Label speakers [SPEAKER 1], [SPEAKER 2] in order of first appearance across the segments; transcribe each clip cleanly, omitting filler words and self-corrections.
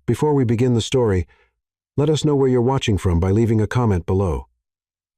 [SPEAKER 1] Before we begin the story, let us know where you're watching from by leaving a comment below.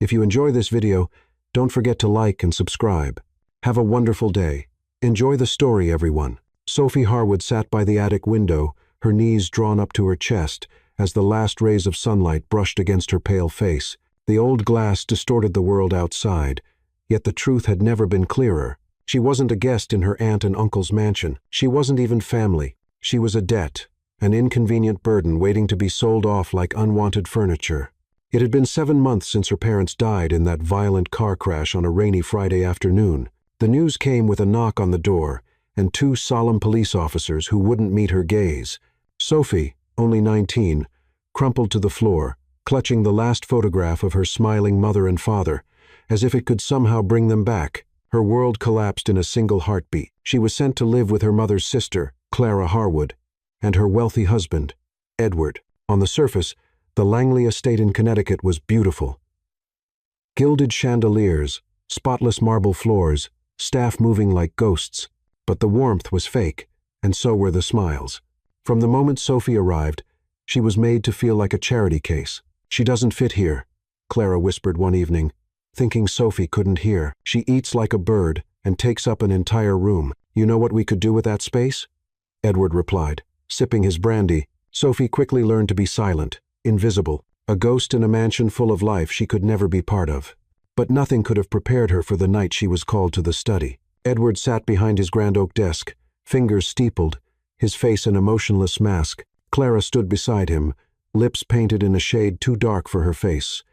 [SPEAKER 1] If you enjoy this video, don't forget to like and subscribe. Have a wonderful day. Enjoy the story, everyone. Sophie Harwood sat by the attic window, her knees drawn up to her chest, as the last rays of sunlight brushed against her pale face. The old glass distorted the world outside, yet the truth had never been clearer. She wasn't a guest in her aunt and uncle's mansion. She wasn't even family. She was a debt, an inconvenient burden waiting to be sold off like unwanted furniture. It had been 7 months since her parents died in that violent car crash on a rainy Friday afternoon. The news came with a knock on the door, and 2 solemn police officers who wouldn't meet her gaze. Sophie, only 19, crumpled to the floor, clutching the last photograph of her smiling mother and father, as if it could somehow bring them back. Her world collapsed in a single heartbeat. She was sent to live with her mother's sister, Clara Harwood, and her wealthy husband, Edward. On the surface, the Langley estate in Connecticut was beautiful. Gilded chandeliers, spotless marble floors, staff moving like ghosts. But the warmth was fake, and so were the smiles. From the moment Sophie arrived, she was made to feel like a charity case. "She doesn't fit here," Clara whispered one evening, thinking Sophie couldn't hear. "She eats like a bird and takes up an entire room. You know what we could do with that space?" Edward replied, sipping his brandy. Sophie quickly learned to be silent, invisible, a ghost in a mansion full of life she could never be part of. But nothing could have prepared her for the night she was called to the study. Edward sat behind his grand oak desk, fingers steepled, his face an emotionless mask. Clara stood beside him, lips painted in a shade too dark for her face,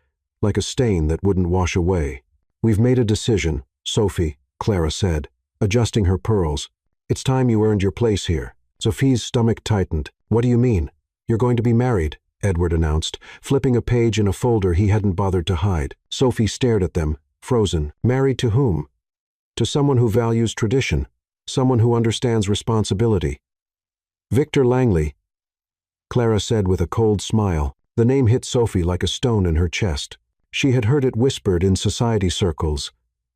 [SPEAKER 1] like a stain that wouldn't wash away. "We've made a decision, Sophie," Clara said, adjusting her pearls. "It's time you earned your place here." Sophie's stomach tightened. "What do you mean?" "You're going to be married," Edward announced, flipping a page in a folder he hadn't bothered to hide. Sophie stared at them, frozen. "Married to whom?" "To someone who values tradition, someone who understands responsibility." "Victor Langley," Clara said with a cold smile. The name hit Sophie like a stone in her chest. She had heard it whispered in society circles.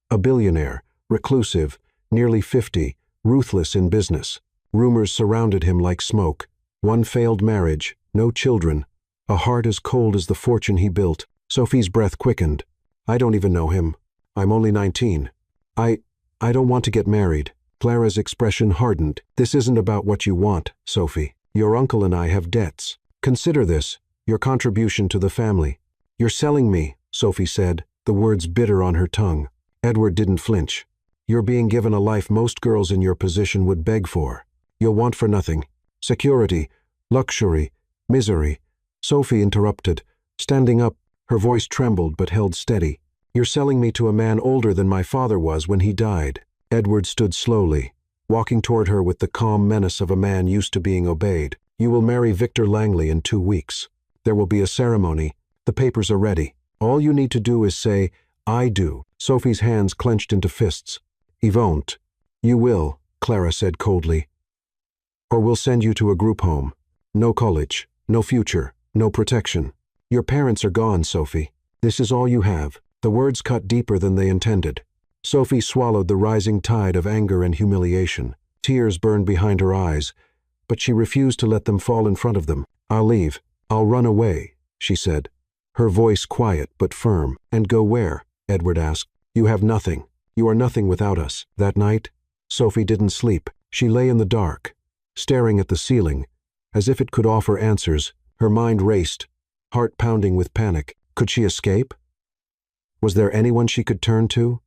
[SPEAKER 1] A billionaire, reclusive, nearly 50, ruthless in business. Rumors surrounded him like smoke. One failed marriage, no children, a heart as cold as the fortune he built. Sophie's breath quickened. "I don't even know him. I'm only 19. I don't want to get married." Clara's expression hardened. "This isn't about what you want, Sophie. Your uncle and I have debts. Consider this, your contribution to the family." "You're selling me," Sophie said, the words bitter on her tongue. Edward didn't flinch. "You're being given a life most girls in your position would beg for. You'll want for nothing. Security, luxury, misery." Sophie interrupted, standing up, her voice trembled but held steady. "You're selling me to a man older than my father was when he died." Edward stood slowly, walking toward her with the calm menace of a man used to being obeyed. "You will marry Victor Langley in 2 weeks. There will be a ceremony. The papers are ready. All you need to do is say, 'I do.'" Sophie's hands clenched into fists. "You won't." "You will," Clara said coldly. "Or we'll send you to a group home. No college, no future, no protection. Your parents are gone, Sophie. This is all you have." The words cut deeper than they intended. Sophie swallowed the rising tide of anger and humiliation. Tears burned behind her eyes, but she refused to let them fall in front of them. "I'll leave. I'll run away," she said, her voice quiet but firm. "And go where?" Edward asked. "You have nothing. You are nothing without us." That night, Sophie didn't sleep. She lay in the dark, staring at the ceiling, as if it could offer answers. Her mind raced, heart pounding with panic. Could she escape? Was there anyone she could turn to?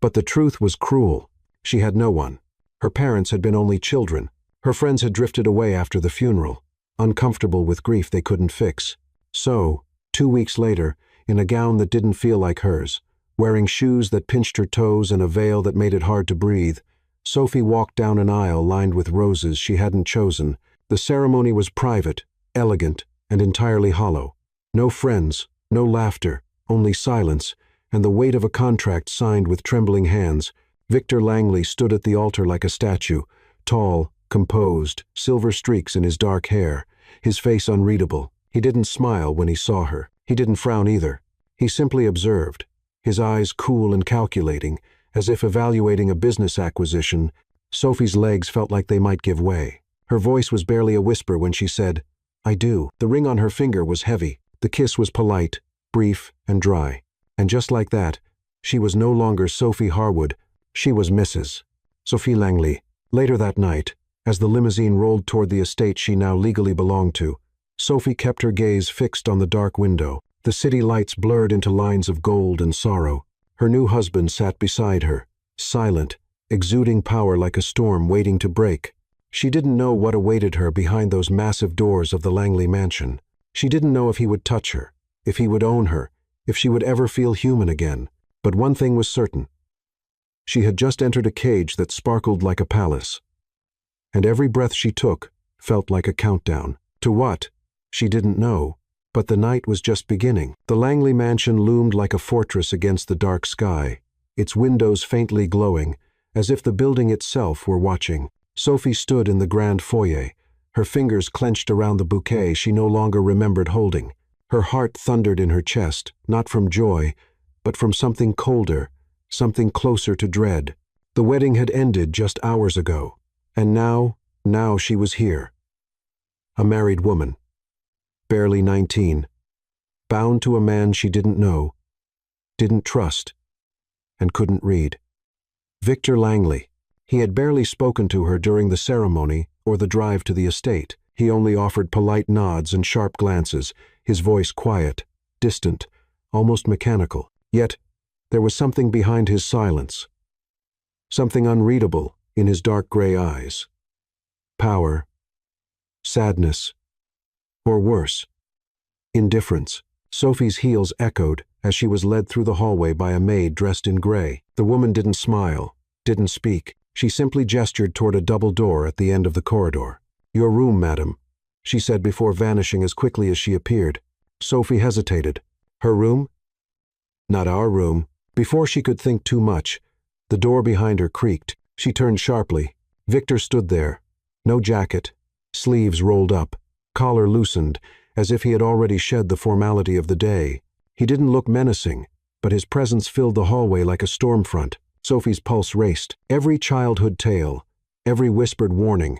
[SPEAKER 1] But the truth was cruel. She had no one. Her parents had been only children. Her friends had drifted away after the funeral, uncomfortable with grief they couldn't fix. So, 2 weeks later, in a gown that didn't feel like hers, wearing shoes that pinched her toes and a veil that made it hard to breathe, Sophie walked down an aisle lined with roses she hadn't chosen. The ceremony was private, elegant, and entirely hollow. No friends, no laughter, only silence, and the weight of a contract signed with trembling hands. Victor Langley stood at the altar like a statue, tall, composed, silver streaks in his dark hair, his face unreadable. He didn't smile when he saw her. He didn't frown either. He simply observed, his eyes cool and calculating, as if evaluating a business acquisition. Sophie's legs felt like they might give way. Her voice was barely a whisper when she said, I do." The ring on her finger was heavy. The kiss was polite, brief, and dry. And just like that, she was no longer Sophie Harwood. She was Mrs. Sophie Langley. Later that night, as the limousine rolled toward the estate she now legally belonged to, Sophie kept her gaze fixed on the dark window. The city lights blurred into lines of gold and sorrow. Her new husband sat beside her, silent, exuding power like a storm waiting to break. She didn't know what awaited her behind those massive doors of the Langley mansion. She didn't know if he would touch her, if he would own her, if she would ever feel human again. But one thing was certain. She had just entered a cage that sparkled like a palace. And every breath she took felt like a countdown. To what? She didn't know, but the night was just beginning. The Langley mansion loomed like a fortress against the dark sky, its windows faintly glowing, as if the building itself were watching. Sophie stood in the grand foyer, her fingers clenched around the bouquet she no longer remembered holding. Her heart thundered in her chest, not from joy, but from something colder, something closer to dread. The wedding had ended just hours ago, and now she was here. A married woman. Barely 19, bound to a man she didn't know, didn't trust, and couldn't read. Victor Langley. He had barely spoken to her during the ceremony or the drive to the estate. He only offered polite nods and sharp glances, his voice quiet, distant, almost mechanical. Yet, there was something behind his silence, something unreadable in his dark gray eyes. Power, sadness, or worse, indifference. Sophie's heels echoed as she was led through the hallway by a maid dressed in gray. The woman didn't smile, didn't speak. She simply gestured toward a double door at the end of the corridor. "Your room, madam," she said before vanishing as quickly as she appeared. Sophie hesitated. Her room? Not our room. Before she could think too much, the door behind her creaked. She turned sharply. Victor stood there. No jacket, sleeves rolled up, collar loosened, as if he had already shed the formality of the day. He didn't look menacing, but his presence filled the hallway like a storm front. Sophie's pulse raced. Every childhood tale, every whispered warning,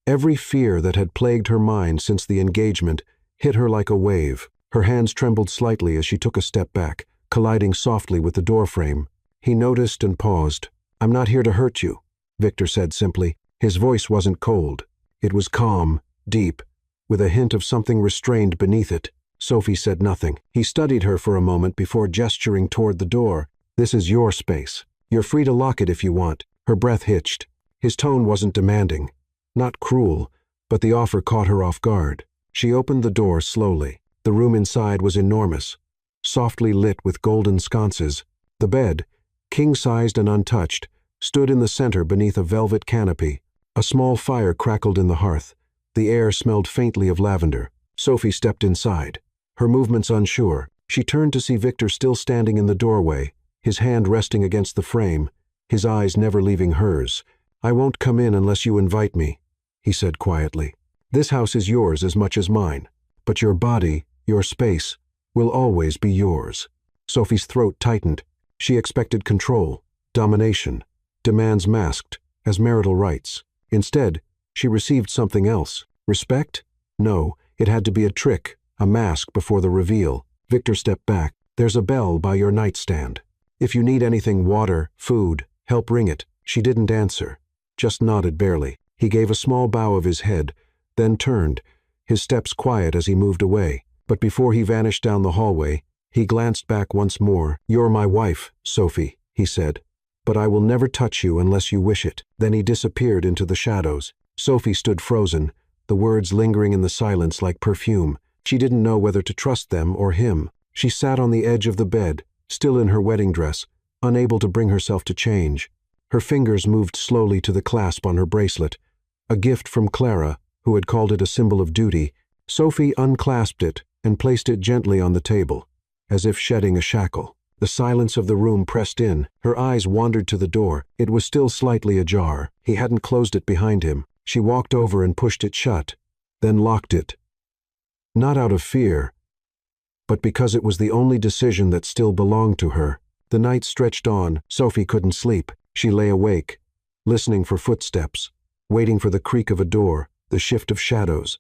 [SPEAKER 1] every fear that had plagued her mind since the engagement hit her like a wave. Her hands trembled slightly as she took a step back, colliding softly with the doorframe. He noticed and paused. "I'm not here to hurt you," Victor said simply. His voice wasn't cold. It was calm, deep, with a hint of something restrained beneath it. Sophie said nothing. He studied her for a moment before gesturing toward the door. "This is your space. You're free to lock it if you want." Her breath hitched. His tone wasn't demanding, not cruel, but the offer caught her off guard. She opened the door slowly. The room inside was enormous, softly lit with golden sconces. The bed, king-sized and untouched, stood in the center beneath a velvet canopy. A small fire crackled in the hearth. The air smelled faintly of lavender. Sophie stepped inside, her movements unsure. She turned to see Victor still standing in the doorway, his hand resting against the frame, his eyes never leaving hers. "I won't come in unless you invite me," he said quietly. "This house is yours as much as mine, but your body, your space, will always be yours." Sophie's throat tightened. She expected control, domination, demands masked as marital rights. Instead, she received something else. Respect? No, it had to be a trick, a mask before the reveal. Victor stepped back. "There's a bell by your nightstand. If you need anything, water, food, help ring it." She didn't answer, just nodded barely. He gave a small bow of his head, then turned, his steps quiet as he moved away. But before he vanished down the hallway, he glanced back once more. "You're my wife, Sophie," he said, "but I will never touch you unless you wish it." Then he disappeared into the shadows. Sophie stood frozen, the words lingering in the silence like perfume. She didn't know whether to trust them or him. She sat on the edge of the bed, still in her wedding dress, unable to bring herself to change. Her fingers moved slowly to the clasp on her bracelet, a gift from Clara, who had called it a symbol of duty. Sophie unclasped it and placed it gently on the table, as if shedding a shackle. The silence of the room pressed in. Her eyes wandered to the door. It was still slightly ajar. He hadn't closed it behind him. She walked over and pushed it shut, then locked it. Not out of fear, but because it was the only decision that still belonged to her. The night stretched on. Sophie couldn't sleep. She lay awake, listening for footsteps, waiting for the creak of a door, the shift of shadows.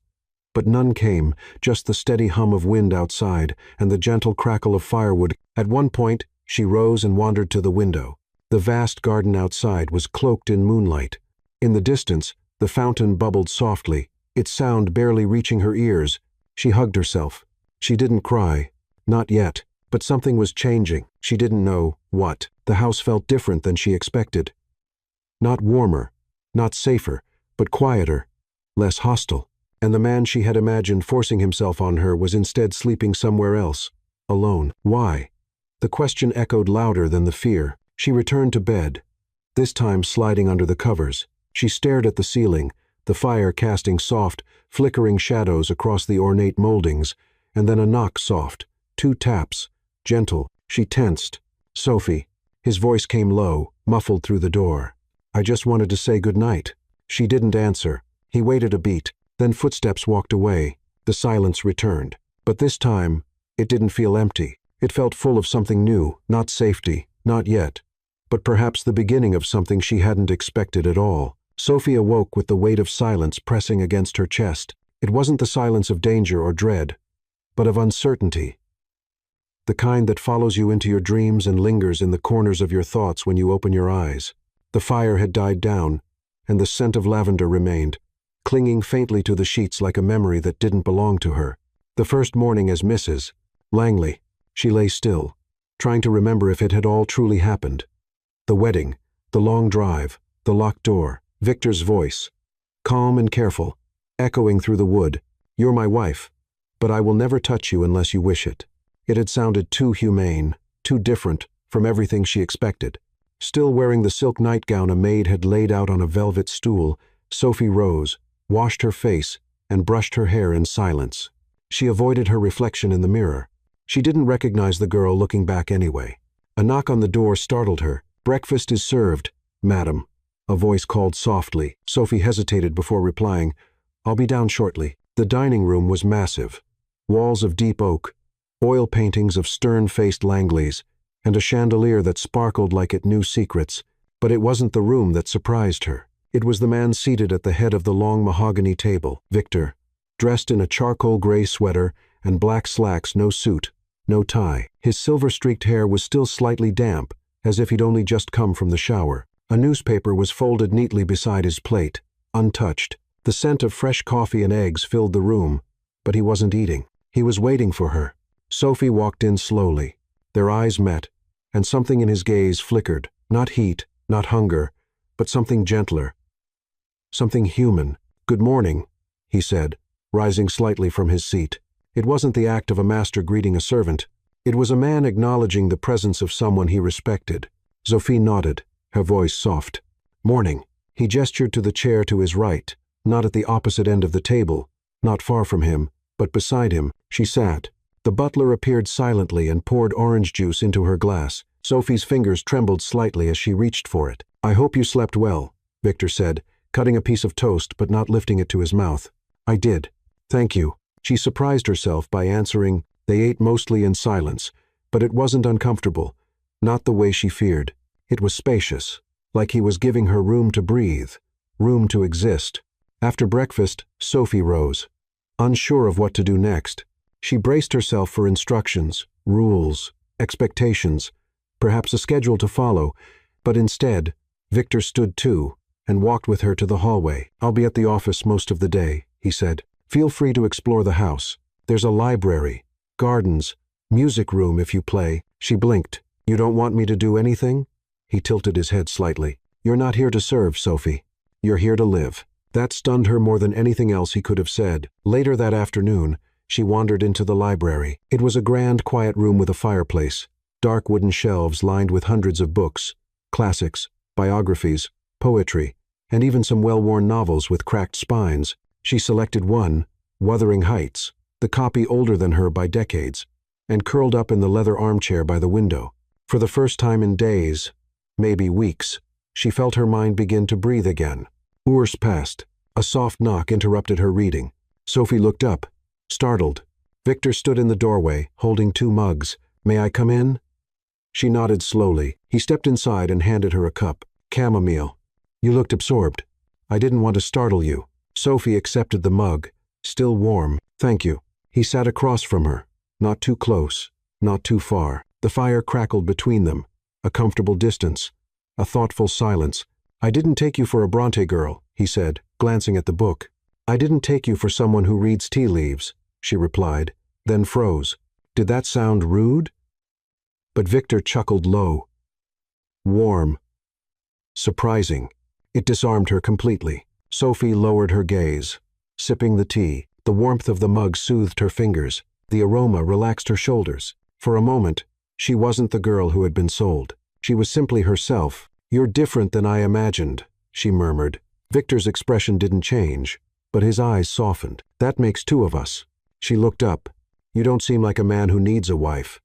[SPEAKER 1] But none came, just the steady hum of wind outside and the gentle crackle of firewood. At one point, she rose and wandered to the window. The vast garden outside was cloaked in moonlight. In the distance, the fountain bubbled softly, its sound barely reaching her ears. She hugged herself. She didn't cry. Not yet. But something was changing. She didn't know what. The house felt different than she expected. Not warmer, not safer, but quieter, less hostile. And the man she had imagined forcing himself on her was instead sleeping somewhere else, alone. Why? The question echoed louder than the fear. She returned to bed, this time sliding under the covers. She stared at the ceiling, the fire casting soft, flickering shadows across the ornate moldings, and then a knock soft, 2 taps, gentle. She tensed. "Sophie." His voice came low, muffled through the door. "I just wanted to say good night." She didn't answer. He waited a beat. Then footsteps walked away. The silence returned. But this time, it didn't feel empty. It felt full of something new, not safety, not yet. But perhaps the beginning of something she hadn't expected at all. Sophie awoke with the weight of silence pressing against her chest. It wasn't the silence of danger or dread, but of uncertainty. The kind that follows you into your dreams and lingers in the corners of your thoughts when you open your eyes. The fire had died down, and the scent of lavender remained, clinging faintly to the sheets like a memory that didn't belong to her. The first morning as Mrs. Langley, she lay still, trying to remember if it had all truly happened. The wedding, the long drive, the locked door, Victor's voice, calm and careful, echoing through the wood. "You're my wife, but I will never touch you unless you wish it." It had sounded too humane, too different from everything she expected. Still wearing the silk nightgown a maid had laid out on a velvet stool, Sophie rose, washed her face, and brushed her hair in silence. She avoided her reflection in the mirror. She didn't recognize the girl looking back anyway. A knock on the door startled her. "Breakfast is served, madam," a voice called softly. Sophie hesitated before replying, "I'll be down shortly." The dining room was massive. Walls of deep oak, oil paintings of stern-faced Langleys, and a chandelier that sparkled like it knew secrets. But it wasn't the room that surprised her. It was the man seated at the head of the long mahogany table, Victor, dressed in a charcoal gray sweater and black slacks, no suit, no tie. His silver-streaked hair was still slightly damp, as if he'd only just come from the shower. A newspaper was folded neatly beside his plate, untouched. The scent of fresh coffee and eggs filled the room, but he wasn't eating. He was waiting for her. Sophie walked in slowly. Their eyes met, and something in his gaze flickered. Not heat, not hunger, but something gentler. Something human. "Good morning," he said, rising slightly from his seat. It wasn't the act of a master greeting a servant. It was a man acknowledging the presence of someone he respected. Sophie nodded, her voice soft. "Morning." He gestured to the chair to his right, not at the opposite end of the table, not far from him, but beside him. She sat. The butler appeared silently and poured orange juice into her glass. Sophie's fingers trembled slightly as she reached for it. "I hope you slept well," Victor said, cutting a piece of toast but not lifting it to his mouth. "I did. Thank you." She surprised herself by answering. They ate mostly in silence, but it wasn't uncomfortable, not the way she feared. It was spacious, like he was giving her room to breathe, room to exist. After breakfast, Sophie rose, unsure of what to do next. She braced herself for instructions, rules, expectations, perhaps a schedule to follow, but instead, Victor stood too and walked with her to the hallway. "I'll be at the office most of the day," he said. "Feel free to explore the house. There's a library, gardens, music room if you play." She blinked. "You don't want me to do anything?" He tilted his head slightly. "You're not here to serve, Sophie. You're here to live." That stunned her more than anything else he could have said. Later that afternoon, she wandered into the library. It was a grand, quiet room with a fireplace, dark wooden shelves lined with hundreds of books, classics, biographies, poetry, and even some well-worn novels with cracked spines. She selected one, Wuthering Heights, the copy older than her by decades, and curled up in the leather armchair by the window. For the first time in days, maybe weeks, she felt her mind begin to breathe again. Hours passed. A soft knock interrupted her reading. Sophie looked up, startled. Victor stood in the doorway, holding 2 mugs. "May I come in?" She nodded slowly. He stepped inside and handed her a cup. "Chamomile." "You looked absorbed. I didn't want to startle you." Sophie accepted the mug, Still warm. Thank you. He sat across from her. Not too close. Not too far. The fire crackled between them. A comfortable distance. A thoughtful silence. I didn't take you for a Bronte girl, he said, glancing at the book. I didn't take you for someone who reads tea leaves, she replied, then froze. Did that sound rude? But Victor chuckled low. Warm. Surprising. It disarmed her completely. Sophie lowered her gaze. Sipping the tea, the warmth of the mug soothed her fingers. The aroma relaxed her shoulders. For a moment, she wasn't the girl who had been sold. She was simply herself. You're different than I imagined, she murmured. Victor's expression didn't change, but his eyes softened. That makes two of us. She looked up. You don't seem like a man who needs a wife,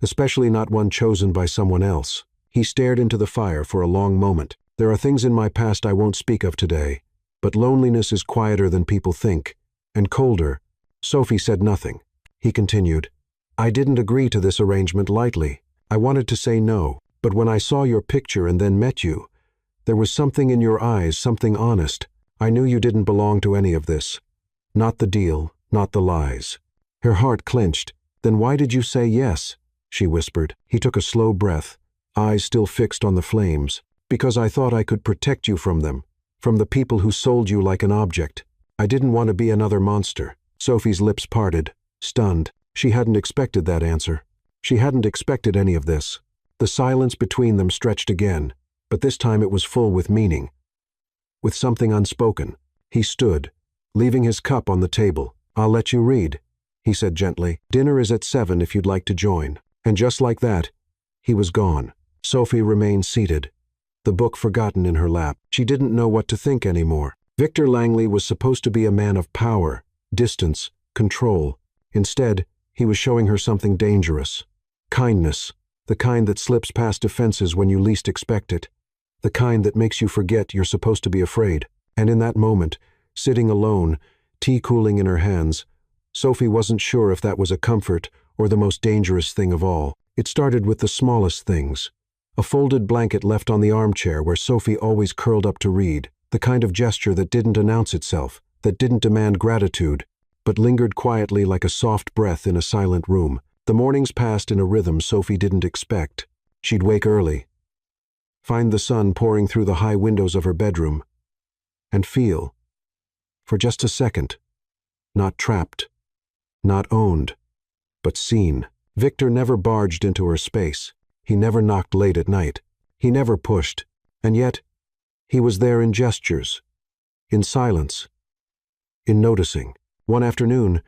[SPEAKER 1] especially not one chosen by someone else. He stared into the fire for a long moment. There are things in my past I won't speak of today, but loneliness is quieter than people think, and colder. Sophie said nothing. He continued, I didn't agree to this arrangement lightly. I wanted to say no, but when I saw your picture and then met you, there was something in your eyes, something honest. I knew you didn't belong to any of this. Not the deal, not the lies. Her heart clenched. Then why did you say yes? She whispered. He took a slow breath, eyes still fixed on the flames. Because I thought I could protect you from them, from the people who sold you like an object. I didn't want to be another monster. Sophie's lips parted, stunned. She hadn't expected that answer. She hadn't expected any of this. The silence between them stretched again, but this time it was full with meaning, with something unspoken. He stood, leaving his cup on the table. I'll let you read, he said gently. Dinner is at 7 if you'd like to join. And just like that, he was gone. Sophie remained seated, the book forgotten in her lap. She didn't know what to think anymore. Victor Langley was supposed to be a man of power, distance, control. Instead, he was showing her something dangerous. Kindness, the kind that slips past defenses when you least expect it. The kind that makes you forget you're supposed to be afraid. And in that moment, sitting alone, tea cooling in her hands, Sophie wasn't sure if that was a comfort or the most dangerous thing of all. It started with the smallest things. A folded blanket left on the armchair where Sophie always curled up to read, the kind of gesture that didn't announce itself, that didn't demand gratitude, but lingered quietly like a soft breath in a silent room. The mornings passed in a rhythm Sophie didn't expect. She'd wake early, find the sun pouring through the high windows of her bedroom, and feel, for just a second, not trapped, not owned, but seen. Victor never barged into her space. He never knocked late at night. He never pushed. And yet, he was there in gestures, in silence, in noticing. One afternoon,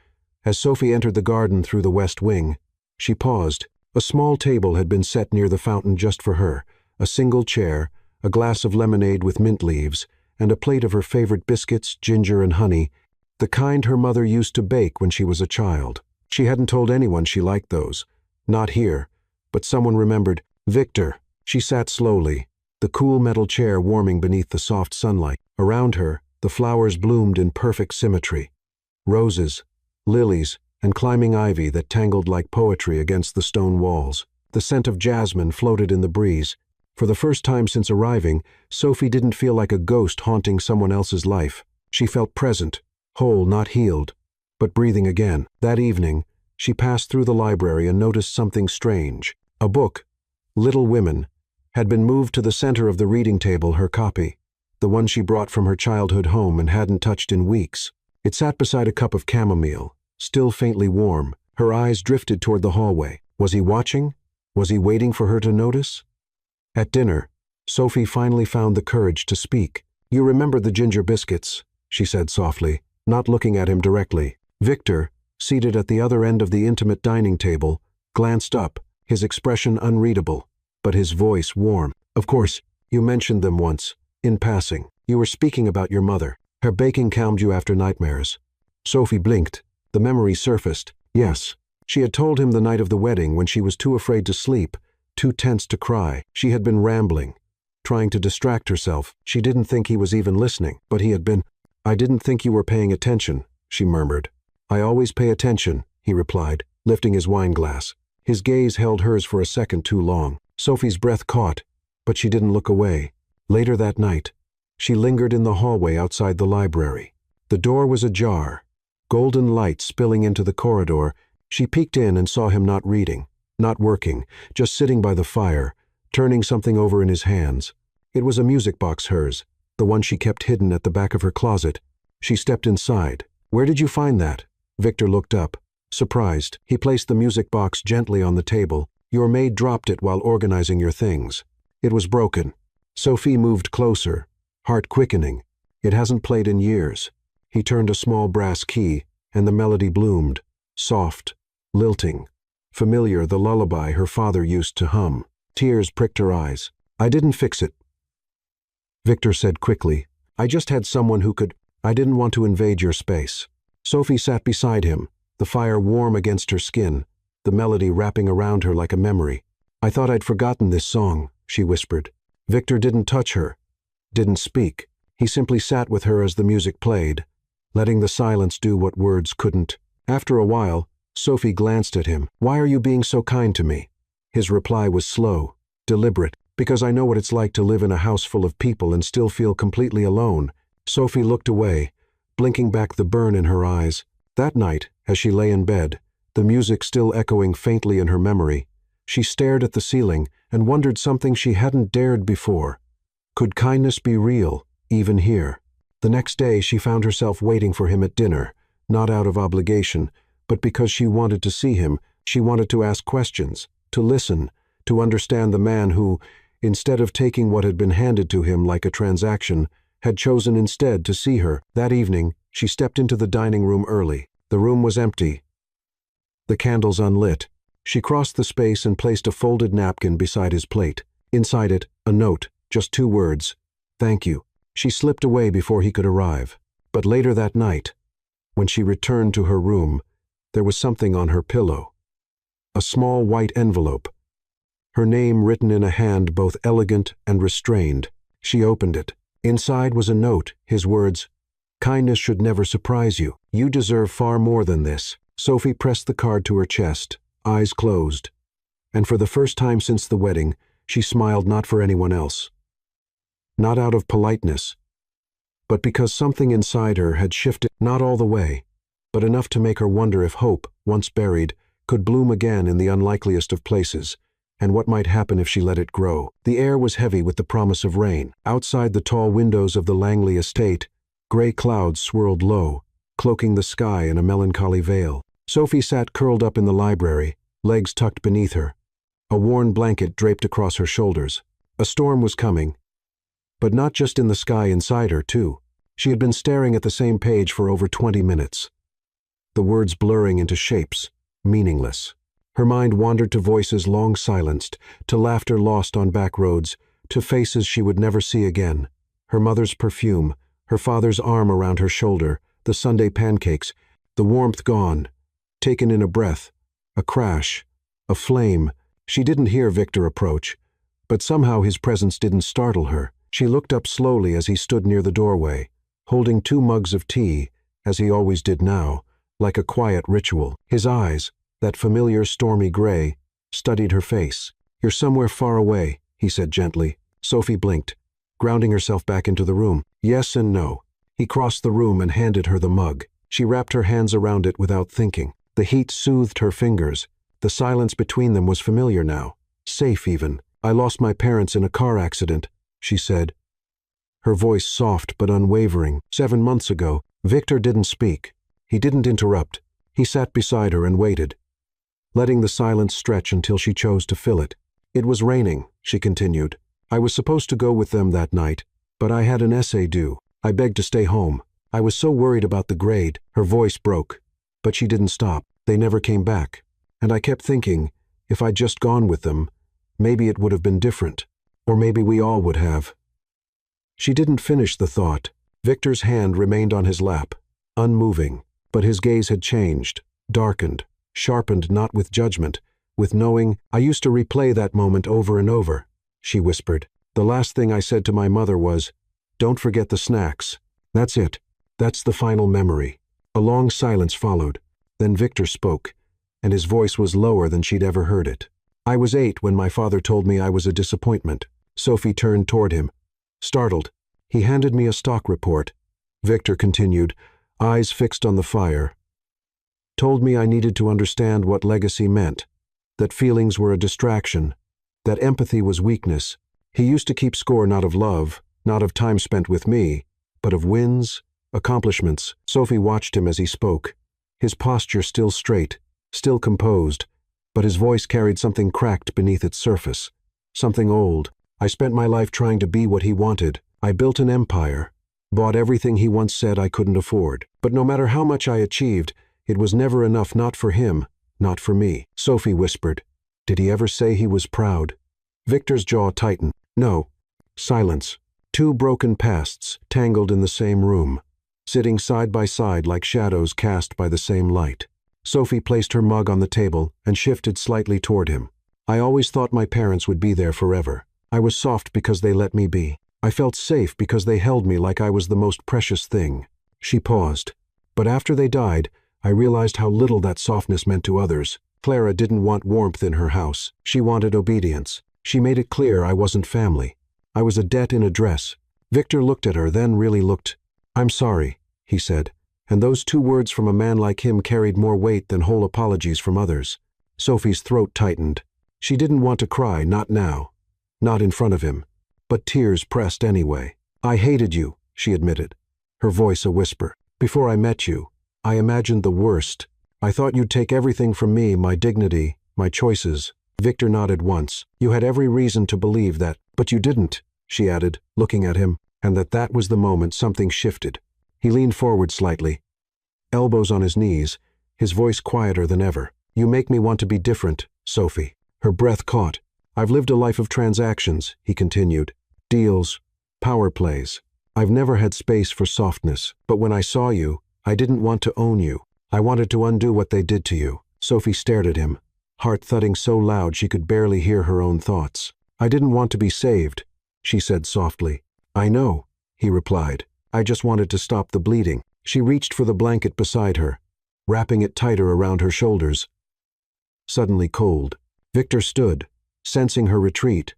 [SPEAKER 1] as Sophie entered the garden through the west wing, she paused. A small table had been set near the fountain just for her, a single chair, a glass of lemonade with mint leaves, and a plate of her favorite biscuits, ginger and honey, the kind her mother used to bake when she was a child. She hadn't told anyone she liked those. Not here. But someone remembered. Victor. She sat slowly, the cool metal chair warming beneath the soft sunlight. Around her, the flowers bloomed in perfect symmetry. Roses, lilies, and climbing ivy that tangled like poetry against the stone walls. The scent of jasmine floated in the breeze. For the first time since arriving, Sophie didn't feel like a ghost haunting someone else's life. She felt present, whole, not healed, but breathing again. That evening, she passed through the library and noticed something strange. A book, Little Women, had been moved to the center of the reading table, her copy, the one she brought from her childhood home and hadn't touched in weeks. It sat beside a cup of chamomile, still faintly warm. Her eyes drifted toward the hallway. Was he watching? Was he waiting for her to notice? At dinner, Sophie finally found the courage to speak. You remember the ginger biscuits, she said softly, not looking at him directly. Victor, seated at the other end of the intimate dining table, glanced up, his expression unreadable, but his voice warm. Of course, you mentioned them once, in passing. You were speaking about your mother. Her baking calmed you after nightmares. Sophie blinked. The memory surfaced. Yes, she had told him the night of the wedding when she was too afraid to sleep, too tense to cry. She had been rambling, trying to distract herself. She didn't think he was even listening, but he had been. I didn't think you were paying attention, she murmured. I always pay attention, he replied, lifting his wine glass. His gaze held hers for a second too long. Sophie's breath caught, but she didn't look away. Later that night, she lingered in the hallway outside the library. The door was ajar, golden light spilling into the corridor. She peeked in and saw him not reading, not working, just sitting by the fire, turning something over in his hands. It was a music box, hers, the one she kept hidden at the back of her closet. She stepped inside. "Where did you find that?" Victor looked up, surprised. He placed the music box gently on the table. "Your maid dropped it while organizing your things. It was broken." Sophie moved closer, heart quickening. "It hasn't played in years." He turned a small brass key, and the melody bloomed, soft, lilting, familiar, the lullaby her father used to hum. Tears pricked her eyes. "I didn't fix it," Victor said quickly. "I just had someone who could. I didn't want to invade your space." Sophie sat beside him, the fire warm against her skin, the melody wrapping around her like a memory. "I thought I'd forgotten this song," she whispered. Victor didn't touch her, didn't speak. He simply sat with her as the music played, letting the silence do what words couldn't. After a while, Sophie glanced at him. "Why are you being so kind to me?" His reply was slow, deliberate. "Because I know what it's like to live in a house full of people and still feel completely alone." Sophie looked away, blinking back the burn in her eyes. That night, as she lay in bed, the music still echoing faintly in her memory, she stared at the ceiling and wondered something she hadn't dared before. Could kindness be real, even here? The next day she found herself waiting for him at dinner, not out of obligation, but because she wanted to see him. She wanted to ask questions, to listen, to understand the man who, instead of taking what had been handed to him like a transaction, had chosen instead to see her. That evening, she stepped into the dining room early. The room was empty, the candles unlit. She crossed the space and placed a folded napkin beside his plate. Inside it, a note, just 2 words: "Thank you." She slipped away before he could arrive. But later that night, when she returned to her room, there was something on her pillow. A small white envelope, her name written in a hand both elegant and restrained. She opened it. Inside was a note, his words: "Kindness should never surprise you. You deserve far more than this." Sophie pressed the card to her chest, eyes closed. And for the first time since the wedding, she smiled, not for anyone else. Not out of politeness, but because something inside her had shifted, not all the way, but enough to make her wonder if hope, once buried, could bloom again in the unlikeliest of places, and what might happen if she let it grow. The air was heavy with the promise of rain. Outside the tall windows of the Langley estate, gray clouds swirled low, cloaking the sky in a melancholy veil. Sophie sat curled up in the library, legs tucked beneath her, a worn blanket draped across her shoulders. A storm was coming, but not just in the sky inside her, too. She had been staring at the same page for over 20 minutes, the words blurring into shapes, meaningless. Her mind wandered to voices long silenced, to laughter lost on back roads, to faces she would never see again. Her mother's perfume, her father's arm around her shoulder, the Sunday pancakes, the warmth gone, taken in a breath, a crash, a flame. She didn't hear Victor approach, but somehow his presence didn't startle her. She looked up slowly as he stood near the doorway, holding 2 mugs of tea, as he always did now, like a quiet ritual. His eyes, that familiar stormy gray, studied her face. "You're somewhere far away," he said gently. Sophie blinked, grounding herself back into the room. Yes and no. He crossed the room and handed her the mug. She wrapped her hands around it without thinking. The heat soothed her fingers. The silence between them was familiar now, safe even. "I lost my parents in a car accident," she said, her voice soft but unwavering. 7 months ago. Victor didn't speak. He didn't interrupt. He sat beside her and waited, letting the silence stretch until she chose to fill it. "It was raining," she continued. "I was supposed to go with them that night, but I had an essay due. I begged to stay home. I was so worried about the grade." Her voice broke, but she didn't stop. "They never came back. And I kept thinking, if I'd just gone with them, maybe it would have been different. Or maybe we all would have." She didn't finish the thought. Victor's hand remained on his lap, unmoving, but his gaze had changed, darkened, sharpened not with judgment, with knowing. "I used to replay that moment over and over," she whispered. "The last thing I said to my mother was, 'Don't forget the snacks.' That's it. That's the final memory." A long silence followed. Then Victor spoke, and his voice was lower than she'd ever heard it. "I was 8 when my father told me I was a disappointment." Sophie turned toward him, startled. "He handed me a stock report," Victor continued, eyes fixed on the fire, told me I needed to understand what legacy meant, that feelings were a distraction, that empathy was weakness. He used to keep score not of love, not of time spent with me, but of wins, accomplishments. Sophie watched him as he spoke, his posture still straight, still composed, but his voice carried something cracked beneath its surface, something old. I spent my life trying to be what he wanted. I built an empire, bought everything he once said I couldn't afford. But no matter how much I achieved, it was never enough, not for him, not for me. Sophie whispered, "Did he ever say he was proud?" Victor's jaw tightened. No. Silence. Two broken pasts tangled in the same room, sitting side by side like shadows cast by the same light. Sophie placed her mug on the table and shifted slightly toward him. "I always thought my parents would be there forever. I was soft because they let me be. I felt safe because they held me like I was the most precious thing." She paused. "But after they died, I realized how little that softness meant to others. Clara didn't want warmth in her house. She wanted obedience. She made it clear I wasn't family. I was a debt in a dress." Victor looked at her, then really looked. "I'm sorry," he said, and those two words from a man like him carried more weight than whole apologies from others. Sophie's throat tightened. She didn't want to cry, not now, not in front of him, but tears pressed anyway. "I hated you," she admitted, her voice a whisper. "Before I met you, I imagined the worst. I thought you'd take everything from me, my dignity, my choices." Victor nodded once. "You had every reason to believe that, but you didn't," she added, looking at him, and that was the moment something shifted. He leaned forward slightly, elbows on his knees, his voice quieter than ever. "You make me want to be different, Sophie." Her breath caught. "I've lived a life of transactions," he continued. "Deals, power plays. I've never had space for softness. But when I saw you, I didn't want to own you. I wanted to undo what they did to you." Sophie stared at him, heart thudding so loud she could barely hear her own thoughts. "I didn't want to be saved," she said softly. "I know," he replied. "I just wanted to stop the bleeding." She reached for the blanket beside her, wrapping it tighter around her shoulders. Suddenly cold. Victor stood, sensing her retreat,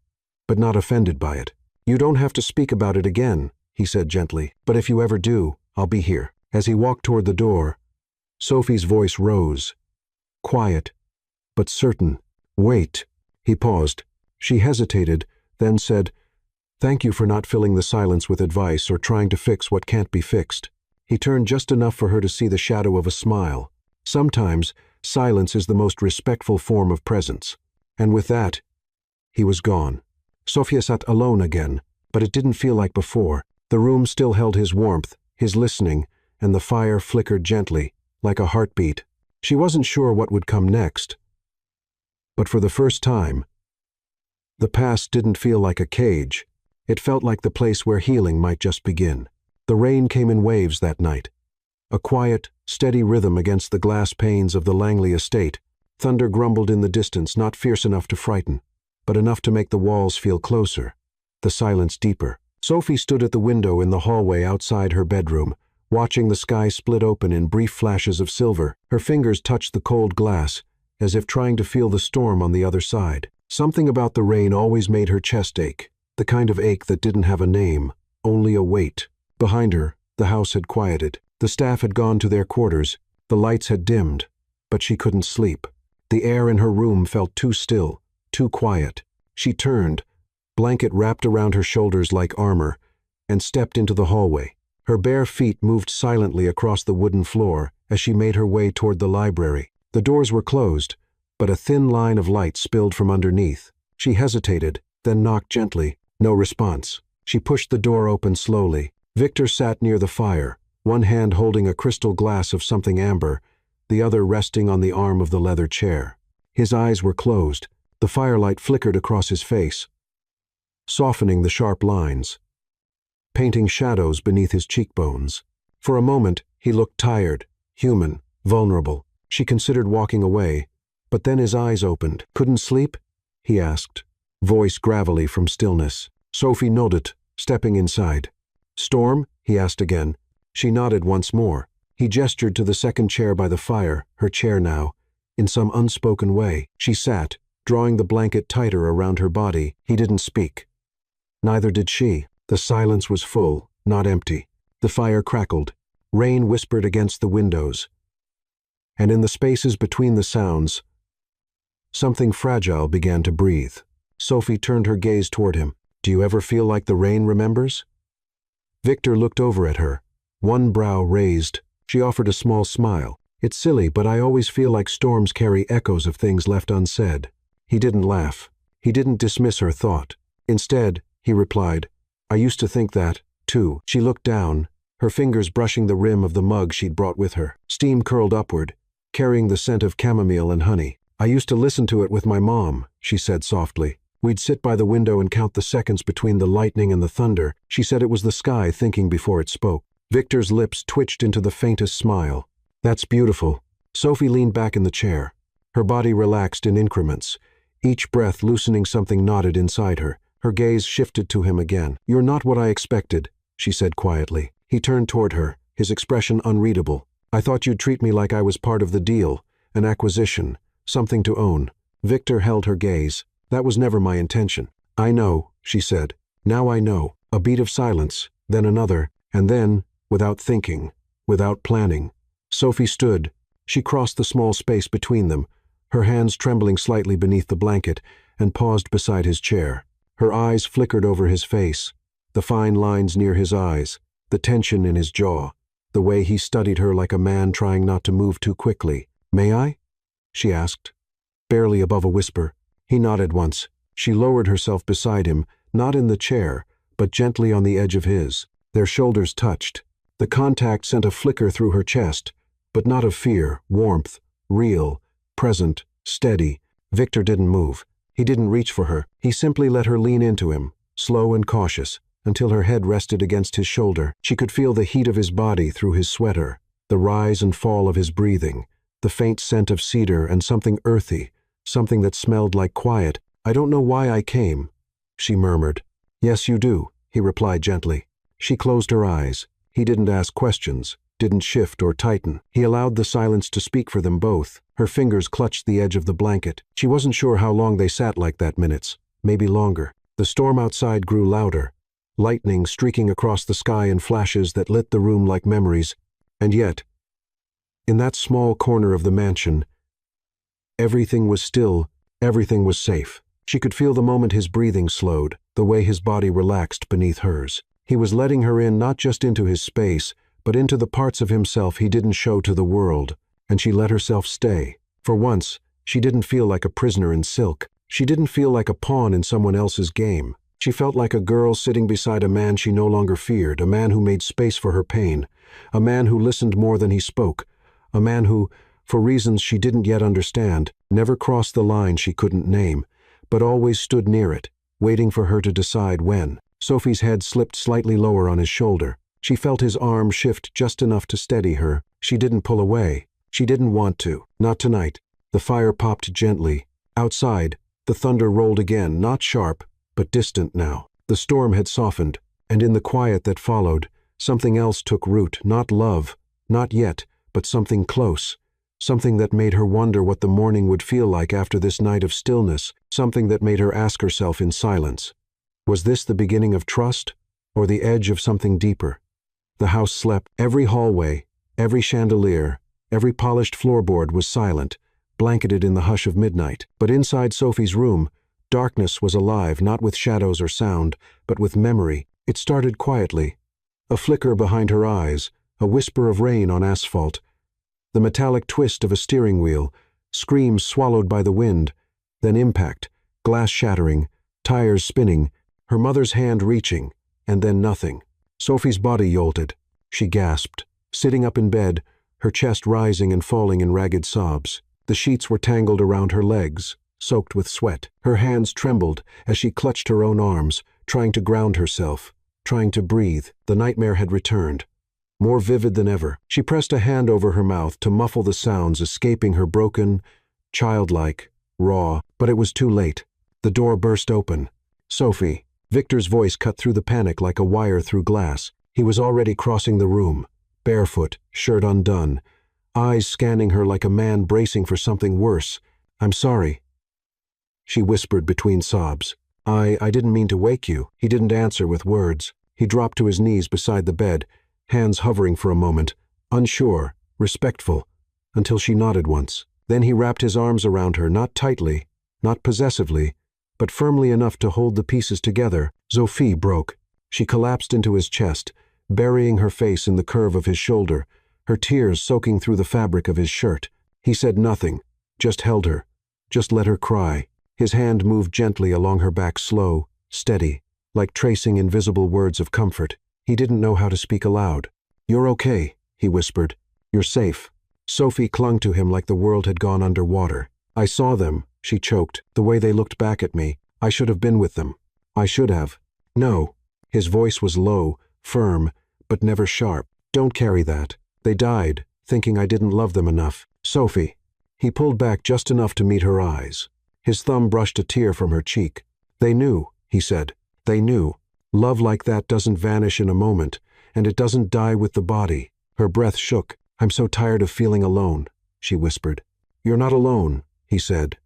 [SPEAKER 1] but not offended by it. "You don't have to speak about it again," he said gently, "but if you ever do, I'll be here." As he walked toward the door, Sophie's voice rose, quiet, but certain. "Wait." He paused. She hesitated, then said, "Thank you for not filling the silence with advice or trying to fix what can't be fixed." He turned just enough for her to see the shadow of a smile. Sometimes, silence is the most respectful form of presence. And with that, he was gone. Sophia sat alone again, but it didn't feel like before. The room still held his warmth, his listening, and the fire flickered gently, like a heartbeat. She wasn't sure what would come next. But for the first time, the past didn't feel like a cage. It felt like the place where healing might just begin. The rain came in waves that night, a quiet, steady rhythm against the glass panes of the Langley estate. Thunder grumbled in the distance, not fierce enough to frighten, but enough to make the walls feel closer, the silence deeper. Sophie stood at the window in the hallway outside her bedroom, watching the sky split open in brief flashes of silver. Her fingers touched the cold glass, as if trying to feel the storm on the other side. Something about the rain always made her chest ache, the kind of ache that didn't have a name, only a weight. Behind her, the house had quieted. The staff had gone to their quarters, the lights had dimmed, but she couldn't sleep. The air in her room felt too still, too quiet. She turned, blanket wrapped around her shoulders like armor, and stepped into the hallway. Her bare feet moved silently across the wooden floor as she made her way toward the library. The doors were closed, but a thin line of light spilled from underneath. She hesitated, then knocked gently. No response. She pushed the door open slowly. Victor sat near the fire, one hand holding a crystal glass of something amber, the other resting on the arm of the leather chair. His eyes were closed. The firelight flickered across his face, softening the sharp lines, painting shadows beneath his cheekbones. For a moment, he looked tired, human, vulnerable. She considered walking away, but then his eyes opened. "Couldn't sleep?" he asked, voice gravelly from stillness. Sophie nodded, stepping inside. "Storm?" he asked again. She nodded once more. He gestured to the second chair by the fire, her chair now. In some unspoken way, she sat, drawing the blanket tighter around her body. He didn't speak. Neither did she. The silence was full, not empty. The fire crackled. Rain whispered against the windows. and in the spaces between the sounds, something fragile began to breathe. Sophie turned her gaze toward him. "Do you ever feel like the rain remembers?" Victor looked over at her, one brow raised. She offered a small smile. "It's silly, but I always feel like storms carry echoes of things left unsaid." He didn't laugh. He didn't dismiss her thought. Instead, he replied, "I used to think that, too." She looked down, her fingers brushing the rim of the mug she'd brought with her. Steam curled upward, carrying the scent of chamomile and honey. "I used to listen to it with my mom," she said softly. "We'd sit by the window and count the seconds between the lightning and the thunder." She said it was the sky thinking before it spoke. Victor's lips twitched into the faintest smile. "That's beautiful." Sophie leaned back in the chair. Her body relaxed in increments, each breath loosening something knotted inside her. Her gaze shifted to him again. "You're not what I expected," she said quietly. He turned toward her, his expression unreadable. "I thought you'd treat me like I was part of the deal, an acquisition, something to own." Victor held her gaze. "That was never my intention." "I know," she said. "Now I know." A beat of silence, then another, and then, without thinking, without planning, Sophie stood. She crossed the small space between them, her hands trembling slightly beneath the blanket, and paused beside his chair. Her eyes flickered over his face, the fine lines near his eyes, the tension in his jaw, the way he studied her like a man trying not to move too quickly. "May I?" she asked, barely above a whisper. He nodded once. She lowered herself beside him, not in the chair, but gently on the edge of his. Their shoulders touched. The contact sent a flicker through her chest, but not of fear, warmth, real, present, steady. Victor didn't move. He didn't reach for her. He simply let her lean into him, slow and cautious, until her head rested against his shoulder. She could feel the heat of his body through his sweater, the rise and fall of his breathing, the faint scent of cedar and something earthy, something that smelled like quiet. "I don't know why I came," she murmured. "Yes, you do," he replied gently. She closed her eyes. He didn't ask questions, didn't shift or tighten. He allowed the silence to speak for them both. Her fingers clutched the edge of the blanket. She wasn't sure how long they sat like that, minutes, maybe longer. The storm outside grew louder, lightning streaking across the sky in flashes that lit the room like memories. And yet, in that small corner of the mansion, everything was still, everything was safe. She could feel the moment his breathing slowed, the way his body relaxed beneath hers. He was letting her in not just into his space, but into the parts of himself he didn't show to the world, and she let herself stay. For once, she didn't feel like a prisoner in silk. She didn't feel like a pawn in someone else's game. She felt like a girl sitting beside a man she no longer feared, a man who made space for her pain, a man who listened more than he spoke, a man who, for reasons she didn't yet understand, never crossed the line she couldn't name, but always stood near it, waiting for her to decide when. Sophie's head slipped slightly lower on his shoulder. She felt his arm shift just enough to steady her. She didn't pull away. She didn't want to. Not tonight. The fire popped gently. Outside, the thunder rolled again, not sharp, but distant now. The storm had softened, and in the quiet that followed, something else took root, not love, not yet, but something close, something that made her wonder what the morning would feel like after this night of stillness, something that made her ask herself in silence. Was this the beginning of trust, or the edge of something deeper? The house slept. Every hallway, every chandelier, every polished floorboard was silent, blanketed in the hush of midnight. But inside Sophie's room, darkness was alive, not with shadows or sound, but with memory. It started quietly. A flicker behind her eyes, a whisper of rain on asphalt, the metallic twist of a steering wheel, screams swallowed by the wind, then impact, glass shattering, tires spinning, her mother's hand reaching, and then nothing. Sophie's body jolted. She gasped, sitting up in bed, her chest rising and falling in ragged sobs. The sheets were tangled around her legs, soaked with sweat. Her hands trembled as she clutched her own arms, trying to ground herself, trying to breathe. The nightmare had returned, more vivid than ever. She pressed a hand over her mouth to muffle the sounds escaping her broken, childlike, raw, but it was too late. The door burst open. "Sophie." Victor's voice cut through the panic like a wire through glass. He was already crossing the room, barefoot, shirt undone, eyes scanning her like a man bracing for something worse. "I'm sorry," she whispered between sobs. I didn't mean to wake you." He didn't answer with words. He dropped to his knees beside the bed, hands hovering for a moment, unsure, respectful. until she nodded once. Then he wrapped his arms around her, not tightly, not possessively, but firmly enough to hold the pieces together. Sophie broke. She collapsed into his chest, burying her face in the curve of his shoulder, her tears soaking through the fabric of his shirt. He said nothing, just held her, just let her cry. His hand moved gently along her back, slow, steady, like tracing invisible words of comfort. He didn't know how to speak aloud. "You're okay," he whispered. "You're safe." Sophie clung to him like the world had gone underwater. "I saw them," she choked, "the way they looked back at me. I should have been with them. I should have." "No." His voice was low, firm, but never sharp. "Don't carry that. They died, thinking I didn't love them enough. Sophie." He pulled back just enough to meet her eyes. His thumb brushed a tear from her cheek. "They knew," he said. "They knew. Love like that doesn't vanish in a moment, and it doesn't die with the body." Her breath shook. "I'm so tired of feeling alone," she whispered. "You're not alone," he said,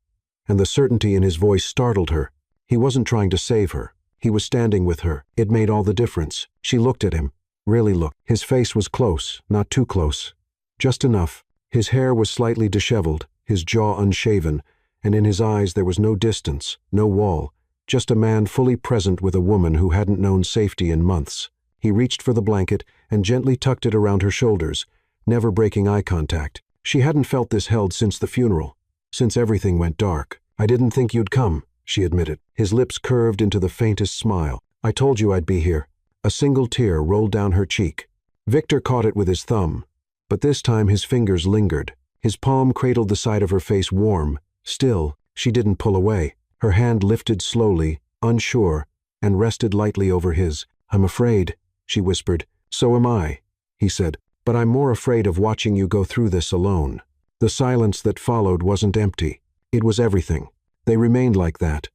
[SPEAKER 1] and the certainty in his voice startled her. He wasn't trying to save her. He was standing with her. It made all the difference. She looked at him. Really looked. His face was close, not too close. Just enough. His hair was slightly disheveled, his jaw unshaven, and in his eyes there was no distance, no wall, just a man fully present with a woman who hadn't known safety in months. He reached for the blanket and gently tucked it around her shoulders, never breaking eye contact. She hadn't felt this held since the funeral, since everything went dark. "I didn't think you'd come," she admitted. His lips curved into the faintest smile. "I told you I'd be here." A single tear rolled down her cheek. Victor caught it with his thumb, but this time his fingers lingered. His palm cradled the side of her face, warm. Still, she didn't pull away. Her hand lifted slowly, unsure, and rested lightly over his. "I'm afraid," she whispered. "So am I," he said. "But I'm more afraid of watching you go through this alone." The silence that followed wasn't empty. It was everything. They remained like that.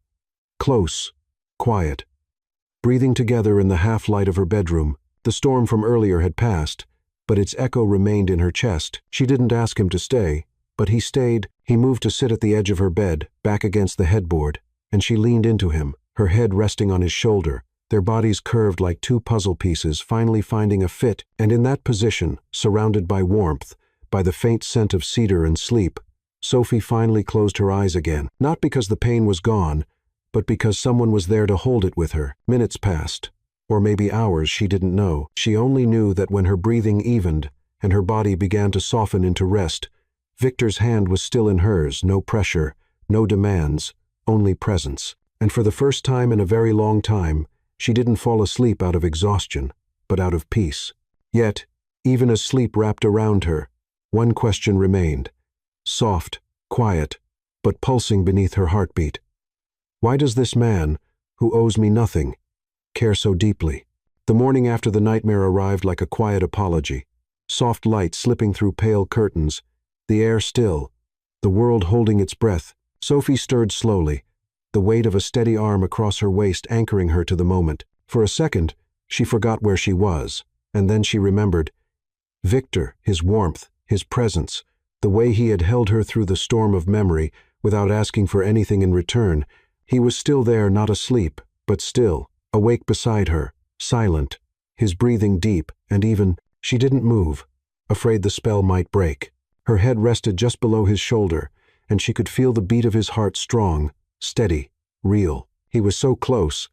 [SPEAKER 1] Close, quiet, breathing together in the half-light of her bedroom. The storm from earlier had passed, but its echo remained in her chest. She didn't ask him to stay, but he stayed. He moved to sit at the edge of her bed, back against the headboard, and she leaned into him, her head resting on his shoulder, their bodies curved like two puzzle pieces, finally finding a fit. And in that position, surrounded by warmth, by the faint scent of cedar and sleep, Sophie finally closed her eyes again, not because the pain was gone, but because someone was there to hold it with her. Minutes passed, or maybe hours, she didn't know. She only knew that when her breathing evened and her body began to soften into rest, Victor's hand was still in hers, no pressure, no demands, only presence. And for the first time in a very long time, she didn't fall asleep out of exhaustion, but out of peace. Yet, even as sleep wrapped around her, one question remained, soft, quiet, but pulsing beneath her heartbeat. Why does this man, who owes me nothing, care so deeply? The morning after the nightmare arrived like a quiet apology. Soft light slipping through pale curtains, the air still, the world holding its breath. Sophie stirred slowly, the weight of a steady arm across her waist anchoring her to the moment. For a second, she forgot where she was, and then she remembered. Victor, his warmth, his presence, the way he had held her through the storm of memory without asking for anything in return. He was still there, not asleep, but still, awake beside her, silent, his breathing deep and even. She didn't move, afraid the spell might break. Her head rested just below his shoulder, and she could feel the beat of his heart, strong, steady, real. He was so close,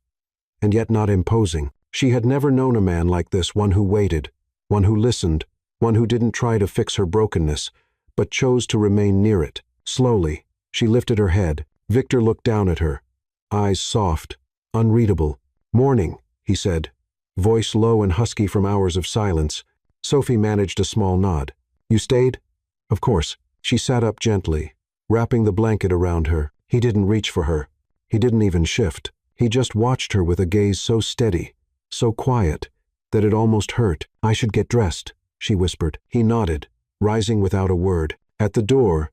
[SPEAKER 1] and yet not imposing. She had never known a man like this, one who waited, one who listened, one who didn't try to fix her brokenness, but chose to remain near it. Slowly, she lifted her head. Victor looked down at her, eyes soft, unreadable. "Morning," he said, voice low and husky from hours of silence. Sophie managed a small nod. "You stayed?" "Of course." She sat up gently, wrapping the blanket around her. He didn't reach for her. He didn't even shift. He just watched her with a gaze so steady, so quiet, that it almost hurt. "I should get dressed," she whispered. He nodded, rising without a word. At the door,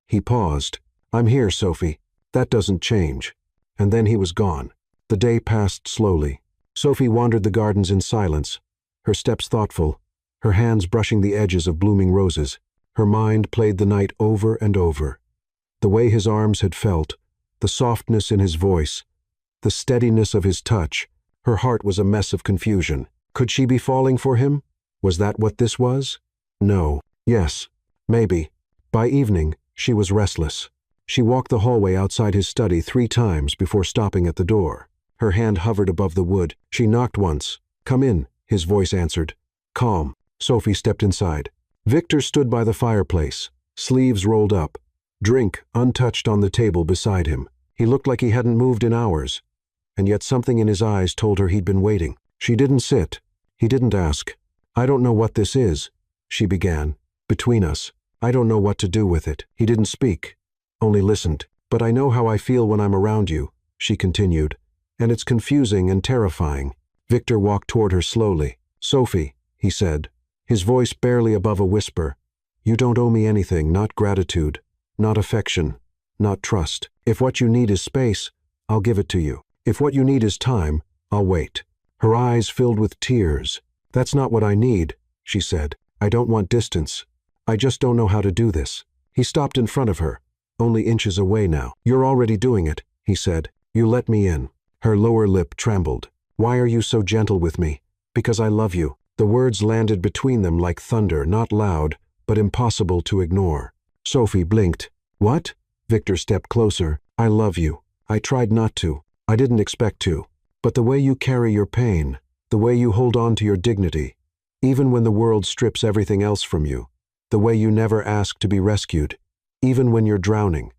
[SPEAKER 1] he paused. "I'm here, Sophie. That doesn't change." And then he was gone. The day passed slowly. Sophie wandered the gardens in silence, her steps thoughtful, her hands brushing the edges of blooming roses. Her mind played the night over and over. The way his arms had felt, the softness in his voice, the steadiness of his touch. Her heart was a mess of confusion. Could she be falling for him? Was that what this was? No. Yes. Maybe. By evening, she was restless. She walked the hallway outside his study 3 times before stopping at the door. Her hand hovered above the wood. She knocked once. "Come in," his voice answered. Calm. Sophie stepped inside. Victor stood by the fireplace, sleeves rolled up, drink untouched on the table beside him. He looked like he hadn't moved in hours, and yet something in his eyes told her he'd been waiting. She didn't sit. He didn't ask. "I don't know what this is," she began. "Between us, I don't know what to do with it." He didn't speak, only listened. "But I know how I feel when I'm around you," she continued, "and it's confusing and terrifying." Victor walked toward her slowly. "Sophie," he said, his voice barely above a whisper, "you don't owe me anything, not gratitude, not affection, not trust. If what you need is space, I'll give it to you. If what you need is time, I'll wait." Her eyes filled with tears. "That's not what I need," she said. "I don't want distance. I just don't know how to do this." He stopped in front of her, only inches away now. "You're already doing it," he said. "You let me in." Her lower lip trembled. "Why are you so gentle with me?" "Because I love you." The words landed between them like thunder, not loud, but impossible to ignore. Sophie blinked. "What?" Victor stepped closer. "I love you. I tried not to. I didn't expect to. But the way you carry your pain, the way you hold on to your dignity, even when the world strips everything else from you, the way you never ask to be rescued, even when you're drowning."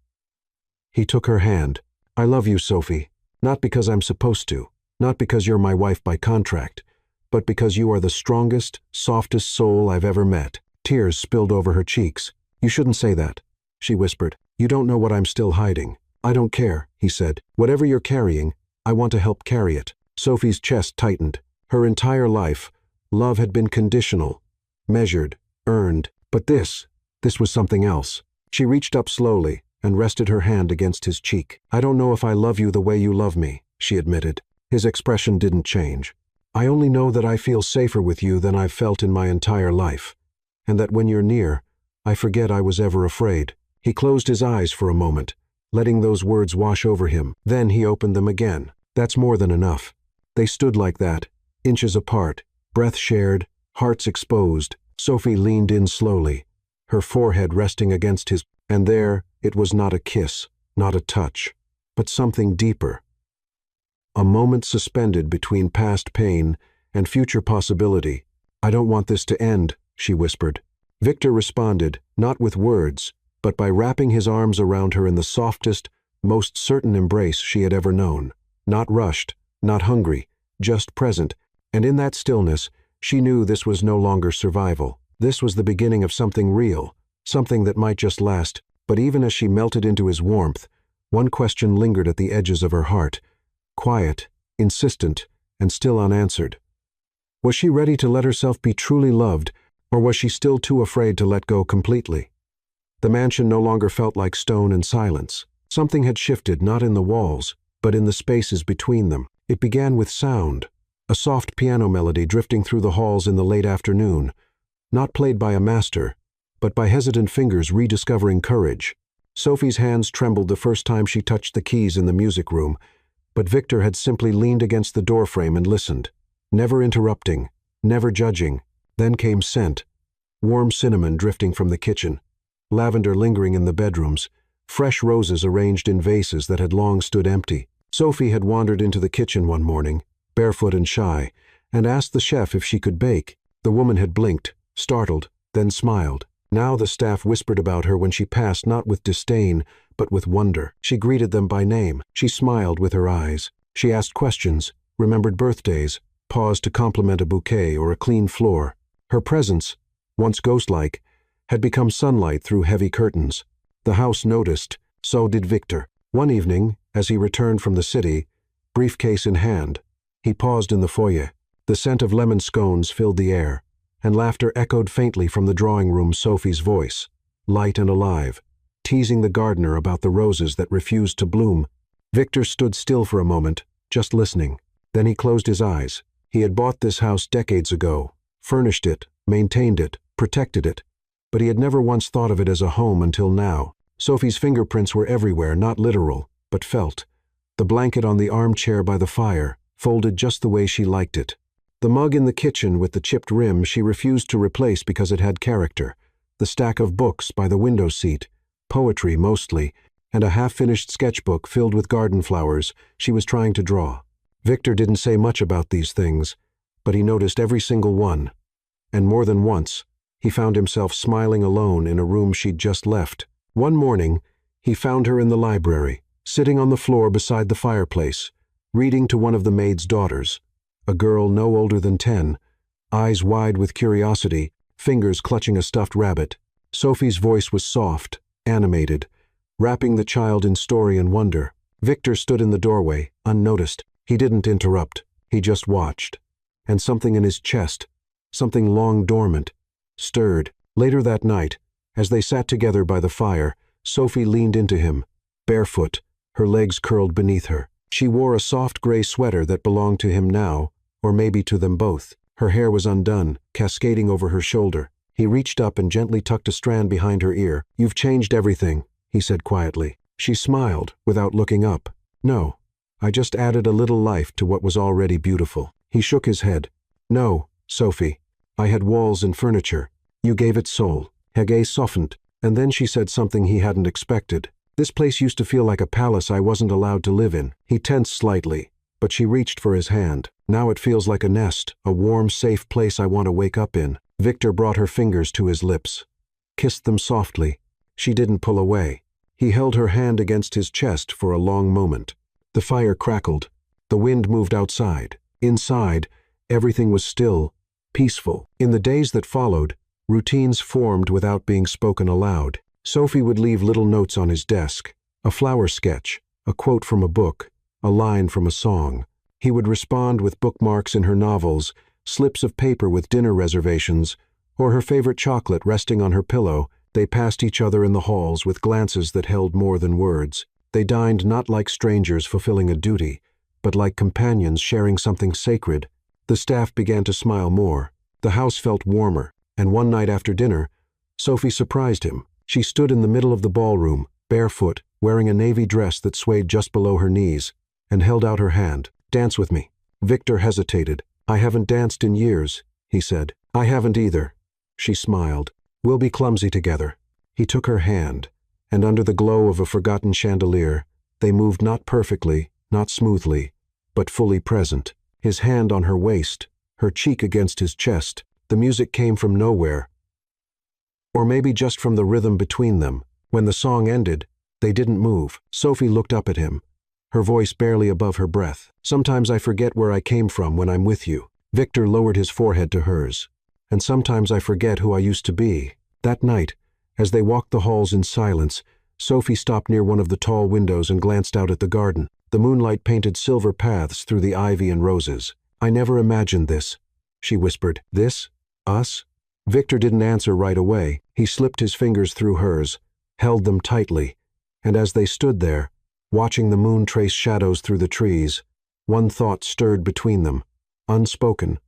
[SPEAKER 1] He took her hand. "I love you, Sophie, not because I'm supposed to, not because you're my wife by contract, but because you are the strongest, softest soul I've ever met." Tears spilled over her cheeks. "You shouldn't say that," she whispered. "You don't know what I'm still hiding." "I don't care," he said. "Whatever you're carrying, I want to help carry it." Sophie's chest tightened. Her entire life, love had been conditional, measured, earned. But this was something else. She reached up slowly and rested her hand against his cheek. "I don't know if I love you the way you love me," she admitted. His expression didn't change. "I only know that I feel safer with you than I've felt in my entire life, and that when you're near, I forget I was ever afraid." He closed his eyes for a moment, letting those words wash over him. Then he opened them again. That's more than enough. They stood like that, inches apart, breath shared, hearts exposed. Sophie leaned in slowly, her forehead resting against his, and there it was not a kiss, not a touch, but something deeper. A moment suspended between past pain and future possibility. "I don't want this to end," she whispered. Victor responded, not with words, but by wrapping his arms around her in the softest, most certain embrace she had ever known. Not rushed, not hungry, just present, and in that stillness, she knew this was no longer survival. This was the beginning of something real, something that might just last. But even as she melted into his warmth, one question lingered at the edges of her heart, quiet, insistent, and still unanswered. Was she ready to let herself be truly loved, or was she still too afraid to let go completely? The mansion no longer felt like stone and silence. Something had shifted, not in the walls, but in the spaces between them. It began with sound, a soft piano melody drifting through the halls in the late afternoon, not played by a master, but by hesitant fingers rediscovering courage. Sophie's hands trembled the first time she touched the keys in the music room, but Victor had simply leaned against the doorframe and listened, never interrupting, never judging. Then came scent, warm cinnamon drifting from the kitchen, lavender lingering in the bedrooms, fresh roses arranged in vases that had long stood empty. Sophie had wandered into the kitchen one morning, barefoot and shy, and asked the chef if she could bake. The woman had blinked, startled, then smiled. Now the staff whispered about her when she passed, not with disdain, but with wonder. She greeted them by name. She smiled with her eyes. She asked questions, remembered birthdays, paused to compliment a bouquet or a clean floor. Her presence, once ghost-like, had become sunlight through heavy curtains. The house noticed, so did Victor. One evening, as he returned from the city, briefcase in hand, he paused in the foyer. The scent of lemon scones filled the air, and laughter echoed faintly from the drawing room. Sophie's voice, light and alive, teasing the gardener about the roses that refused to bloom. Victor stood still for a moment, just listening. Then he closed his eyes. He had bought this house decades ago, furnished it, maintained it, protected it, but he had never once thought of it as a home until now. Sophie's fingerprints were everywhere, not literal, but felt. The blanket on the armchair by the fire, folded just the way she liked it. The mug in the kitchen with the chipped rim she refused to replace because it had character. the stack of books by the window seat, poetry mostly, and a half-finished sketchbook filled with garden flowers she was trying to draw. Victor didn't say much about these things, but he noticed every single one. And more than once, he found himself smiling alone in a room she'd just left. One morning, he found her in the library, sitting on the floor beside the fireplace, reading to one of the maid's daughters, a girl no older than 10, eyes wide with curiosity, fingers clutching a stuffed rabbit. Sophie's voice was soft, animated, wrapping the child in story and wonder. Victor stood in the doorway, unnoticed. He didn't interrupt. He just watched. And something in his chest, something long dormant, stirred. Later that night, as they sat together by the fire, Sophie leaned into him, barefoot, her legs curled beneath her. She wore a soft gray sweater that belonged to him now, or maybe to them both. Her hair was undone, cascading over her shoulder. He reached up and gently tucked a strand behind her ear. "You've changed everything," he said quietly. She smiled, without looking up. "No, I just added a little life to what was already beautiful." He shook his head. "No, Sophie. I had walls and furniture. You gave it soul." Her gaze softened, and then she said something he hadn't expected. "This place used to feel like a palace I wasn't allowed to live in." He tensed slightly, but she reached for his hand. "Now it feels like a nest, a warm, safe place I want to wake up in." Victor brought her fingers to his lips, kissed them softly. She didn't pull away. He held her hand against his chest for a long moment. The fire crackled. The wind moved outside. Inside, everything was still, peaceful. In the days that followed, routines formed without being spoken aloud. Sophie would leave little notes on his desk, a flower sketch, a quote from a book, a line from a song. He would respond with bookmarks in her novels, slips of paper with dinner reservations, or her favorite chocolate resting on her pillow. They passed each other in the halls with glances that held more than words. They dined not like strangers fulfilling a duty, but like companions sharing something sacred. The staff began to smile more. The house felt warmer, and one night after dinner, Sophie surprised him. She stood in the middle of the ballroom, barefoot, wearing a navy dress that swayed just below her knees, and held out her hand. "Dance with me." Victor hesitated. "I haven't danced in years," he said. "I haven't either." She smiled. "We'll be clumsy together." He took her hand, and under the glow of a forgotten chandelier, they moved not perfectly, not smoothly, but fully present. His hand on her waist, her cheek against his chest. The music came from nowhere, or maybe just from the rhythm between them. When the song ended, they didn't move. Sophie looked up at him, her voice barely above her breath. "Sometimes I forget where I came from when I'm with you." Victor lowered his forehead to hers. "And sometimes I forget who I used to be." That night, as they walked the halls in silence, Sophie stopped near one of the tall windows and glanced out at the garden. The moonlight painted silver paths through the ivy and roses. "I never imagined this," she whispered. "This? Us?" Victor didn't answer right away. He slipped his fingers through hers, held them tightly, and as they stood there, watching the moon trace shadows through the trees, one thought stirred between them, unspoken,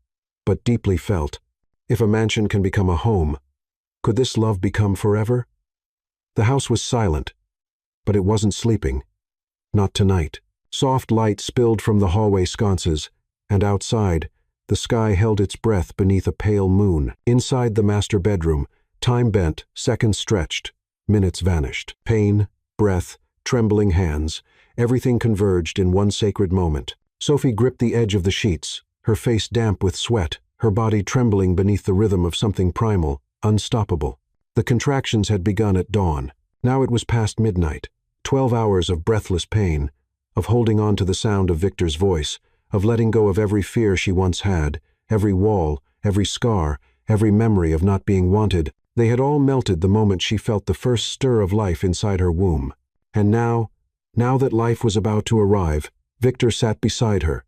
[SPEAKER 1] but deeply felt. If a mansion can become a home, could this love become forever? The house was silent, but it wasn't sleeping. Not tonight. Soft light spilled from the hallway sconces, and outside, the sky held its breath beneath a pale moon. Inside the master bedroom, time bent, seconds stretched, minutes vanished. Pain, breath, trembling hands, everything converged in one sacred moment. Sophie gripped the edge of the sheets, her face damp with sweat, her body trembling beneath the rhythm of something primal, unstoppable. The contractions had begun at dawn. Now it was past midnight. 12 hours of breathless pain, of holding on to the sound of Victor's voice, of letting go of every fear she once had, every wall, every scar, every memory of not being wanted. They had all melted the moment she felt the first stir of life inside her womb. And now that life was about to arrive, Victor sat beside her,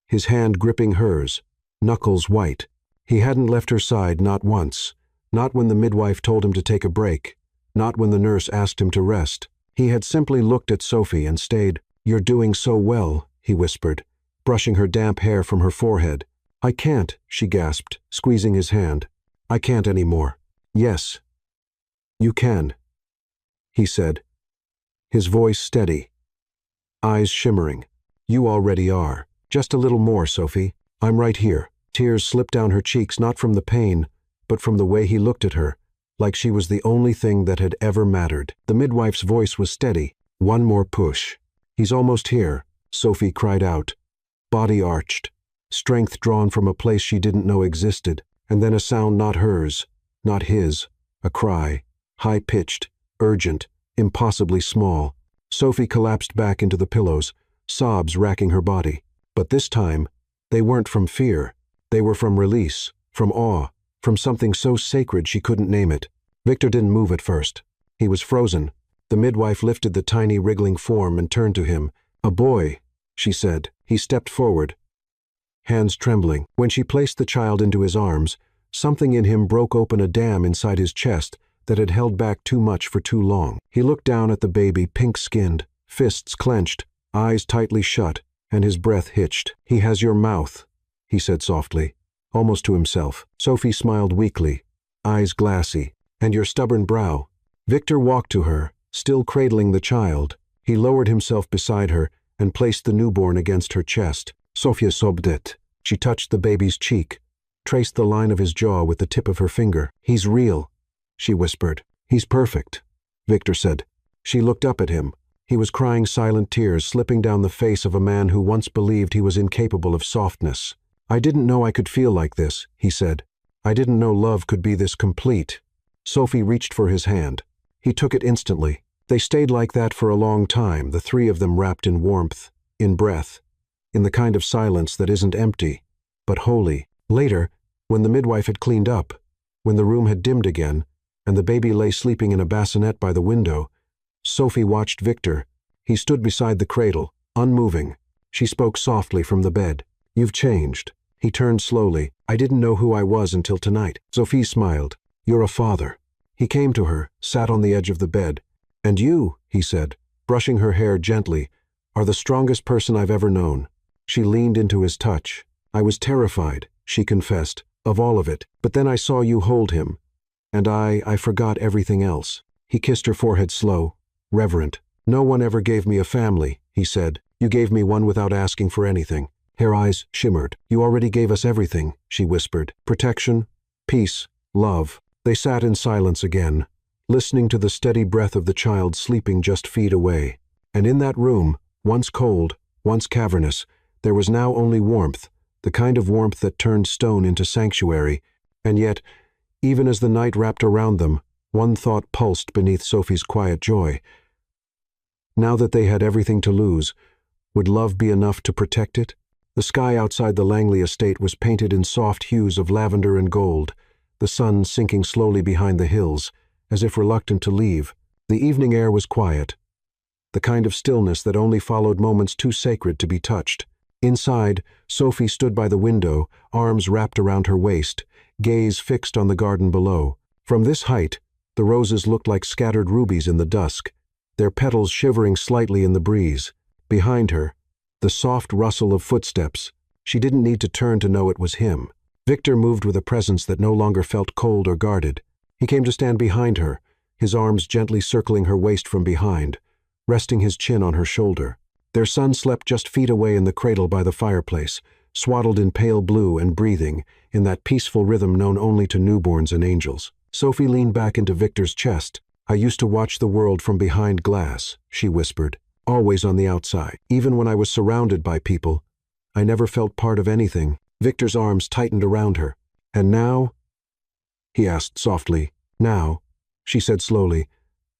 [SPEAKER 1] his hand gripping hers, knuckles white. He hadn't left her side not once, not when the midwife told him to take a break, not when the nurse asked him to rest. He had simply looked at Sophie and stayed. "You're doing so well," he whispered, brushing her damp hair from her forehead. "I can't," she gasped, squeezing his hand. "I can't anymore." "Yes, you can," he said, his voice steady, eyes shimmering. "You already are. Just a little more, Sophie. I'm right here." Tears slipped down her cheeks, not from the pain, but from the way he looked at her, like she was the only thing that had ever mattered. The midwife's voice was steady. "One more push." "He's almost here," Sophie cried out. Body arched, strength drawn from a place she didn't know existed, and then a sound not hers, not his, a cry, high-pitched, urgent, impossibly small. Sophie collapsed back into the pillows, sobs racking her body. But this time, they weren't from fear. They were from release, from awe, from something so sacred she couldn't name it. Victor didn't move at first. He was frozen. The midwife lifted the tiny wriggling form and turned to him. "A boy," she said. He stepped forward, hands trembling. When she placed the child into his arms, something in him broke open a dam inside his chest that had held back too much for too long. He looked down at the baby, pink-skinned, fists clenched, eyes tightly shut, and his breath hitched. "He has your mouth," he said softly, almost to himself. Sophie smiled weakly, eyes glassy. "And your stubborn brow." Victor walked to her, still cradling the child. He lowered himself beside her and placed the newborn against her chest. Sofia sobbed it. She touched the baby's cheek, traced the line of his jaw with the tip of her finger. "He's real," she whispered. "He's perfect," Victor said. She looked up at him. He was crying silent tears slipping down the face of a man who once believed he was incapable of softness. "I didn't know I could feel like this," he said. "I didn't know love could be this complete." Sophie reached for his hand. He took it instantly. They stayed like that for a long time, the three of them wrapped in warmth, in breath, in the kind of silence that isn't empty, but holy. Later, when the midwife had cleaned up, when the room had dimmed again, and the baby lay sleeping in a bassinet by the window, Sophie watched Victor. He stood beside the cradle, unmoving. She spoke softly from the bed. "You've changed." He turned slowly. "I didn't know who I was until tonight." Sophie smiled. "You're a father." He came to her, sat on the edge of the bed. "And you," he said, brushing her hair gently, "are the strongest person I've ever known." She leaned into his touch. "I was terrified," she confessed, "of all of it. But then I saw you hold him, and I forgot everything else." He kissed her forehead slow, reverent. "No one ever gave me a family," he said. "You gave me one without asking for anything." Her eyes shimmered. "You already gave us everything," she whispered. "Protection, peace, love." They sat in silence again, listening to the steady breath of the child sleeping just feet away. And in that room, once cold, once cavernous, there was now only warmth, the kind of warmth that turned stone into sanctuary. And yet, even as the night wrapped around them, one thought pulsed beneath Sophie's quiet joy. Now that they had everything to lose, would love be enough to protect it? The sky outside the Langley estate was painted in soft hues of lavender and gold, the sun sinking slowly behind the hills, as if reluctant to leave. The evening air was quiet, the kind of stillness that only followed moments too sacred to be touched. Inside, Sophie stood by the window, arms wrapped around her waist, gaze fixed on the garden below. From this height, the roses looked like scattered rubies in the dusk, their petals shivering slightly in the breeze. Behind her, the soft rustle of footsteps. She didn't need to turn to know it was him. Victor moved with a presence that no longer felt cold or guarded. He came to stand behind her, his arms gently circling her waist from behind, resting his chin on her shoulder. Their son slept just feet away in the cradle by the fireplace, swaddled in pale blue and breathing, in that peaceful rhythm known only to newborns and angels. Sophie leaned back into Victor's chest. "I used to watch the world from behind glass," she whispered, "always on the outside. Even when I was surrounded by people, I never felt part of anything." Victor's arms tightened around her. "And now?" he asked softly. "Now," she said slowly,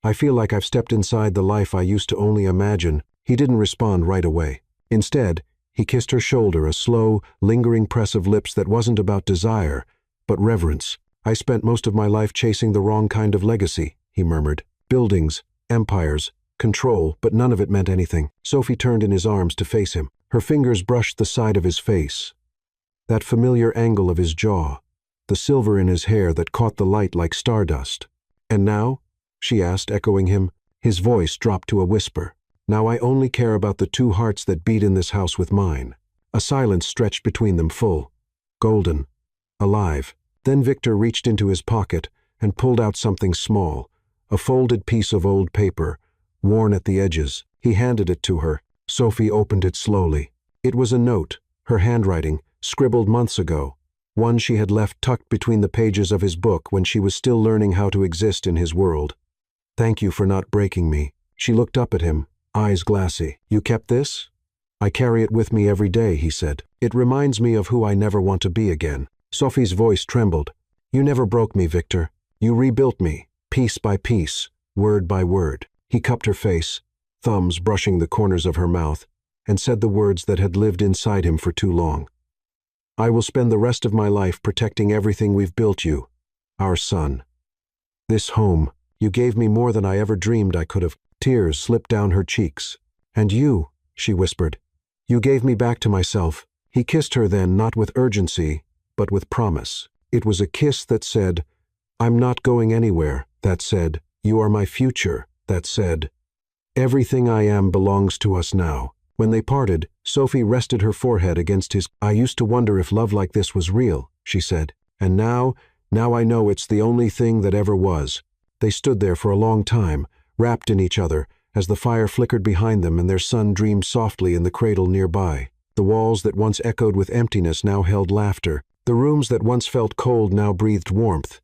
[SPEAKER 1] "I feel like I've stepped inside the life I used to only imagine." He didn't respond right away. Instead, he kissed her shoulder, a slow, lingering press of lips that wasn't about desire, but reverence. "I spent most of my life chasing the wrong kind of legacy," he murmured. "Buildings, empires, control, but none of it meant anything." Sophie turned in his arms to face him. Her fingers brushed the side of his face, that familiar angle of his jaw, the silver in his hair that caught the light like stardust. "And now?" she asked, echoing him. His voice dropped to a whisper. "Now I only care about the two hearts that beat in this house with mine." A silence stretched between them, full, golden, alive. Then Victor reached into his pocket and pulled out something small, a folded piece of old paper, worn at the edges. He handed it to her. Sophie opened it slowly. It was a note, her handwriting, scribbled months ago. one she had left tucked between the pages of his book when she was still learning how to exist in his world. "Thank you for not breaking me." She looked up at him, eyes glassy. "You kept this?" "I carry it with me every day," he said. "It reminds me of who I never want to be again." Sophie's voice trembled. "You never broke me, Victor. You rebuilt me, piece by piece, word by word." He cupped her face, thumbs brushing the corners of her mouth, and said the words that had lived inside him for too long. "I will spend the rest of my life protecting everything we've built you, our son. This home, you gave me more than I ever dreamed I could have." Tears slipped down her cheeks. "And you," she whispered, "you gave me back to myself." He kissed her then, not with urgency, but with promise. It was a kiss that said, "I'm not going anywhere," that said, "You are my future," that said, "Everything I am belongs to us now." When they parted, Sophie rested her forehead against his. "I used to wonder if love like this was real," she said, "and now I know it's the only thing that ever was." They stood there for a long time, wrapped in each other, as the fire flickered behind them and their son dreamed softly in the cradle nearby. The walls that once echoed with emptiness now held laughter. The rooms that once felt cold now breathed warmth.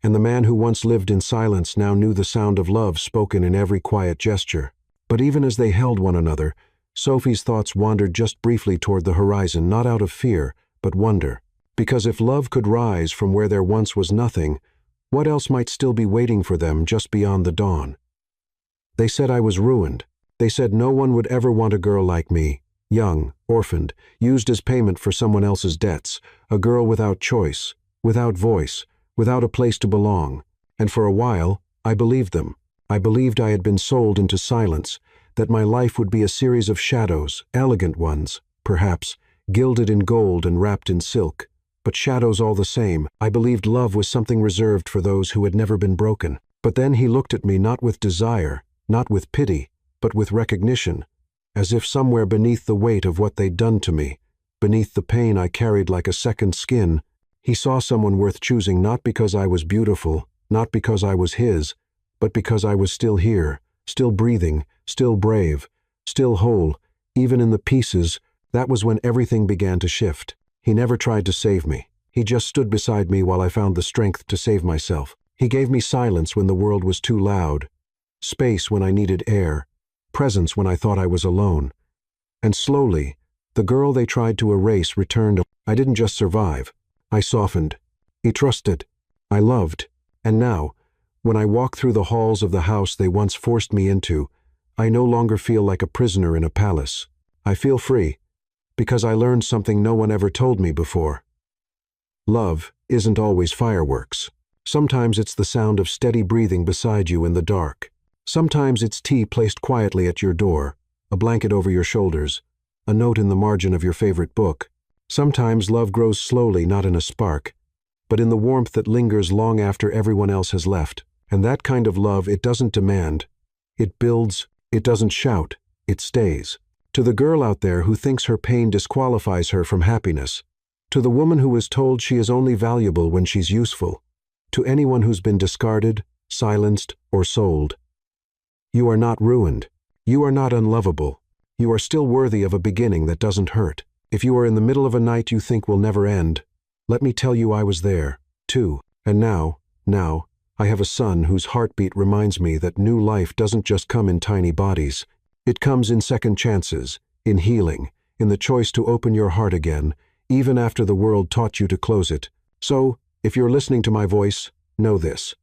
[SPEAKER 1] And the man who once lived in silence now knew the sound of love spoken in every quiet gesture. But even as they held one another, Sophie's thoughts wandered just briefly toward the horizon, not out of fear, but wonder. Because if love could rise from where there once was nothing, what else might still be waiting for them just beyond the dawn? They said I was ruined. They said no one would ever want a girl like me, young, orphaned, used as payment for someone else's debts, a girl without choice, without voice, without a place to belong. And for a while, I believed them. I believed I had been sold into silence, that my life would be a series of shadows, elegant ones, perhaps, gilded in gold and wrapped in silk, but shadows all the same. I believed love was something reserved for those who had never been broken. But then he looked at me not with desire, not with pity, but with recognition, as if somewhere beneath the weight of what they'd done to me, beneath the pain I carried like a second skin, he saw someone worth choosing, not because I was beautiful, not because I was his, but because I was still here, still breathing, still brave, still whole, even in the pieces. That was when everything began to shift. He never tried to save me. He just stood beside me while I found the strength to save myself. He gave me silence when the world was too loud, space when I needed air, presence when I thought I was alone. And slowly, the girl they tried to erase returned. I didn't just survive. I softened. He trusted. I loved. And now, when I walk through the halls of the house they once forced me into, I no longer feel like a prisoner in a palace. I feel free, because I learned something no one ever told me before. Love isn't always fireworks. Sometimes it's the sound of steady breathing beside you in the dark. Sometimes it's tea placed quietly at your door, a blanket over your shoulders, a note in the margin of your favorite book. Sometimes love grows slowly, not in a spark, but in the warmth that lingers long after everyone else has left. And that kind of love, it doesn't demand. It builds. It doesn't shout. It stays. To the girl out there who thinks her pain disqualifies her from happiness, to the woman who is told she is only valuable when she's useful, to anyone who's been discarded, silenced, or sold, you are not ruined. You are not unlovable. You are still worthy of a beginning that doesn't hurt. If you are in the middle of a night you think will never end, let me tell you I was there, too. And now, I have a son whose heartbeat reminds me that new life doesn't just come in tiny bodies. It comes in second chances, in healing, in the choice to open your heart again, even after the world taught you to close it. So, if you're listening to my voice, know this.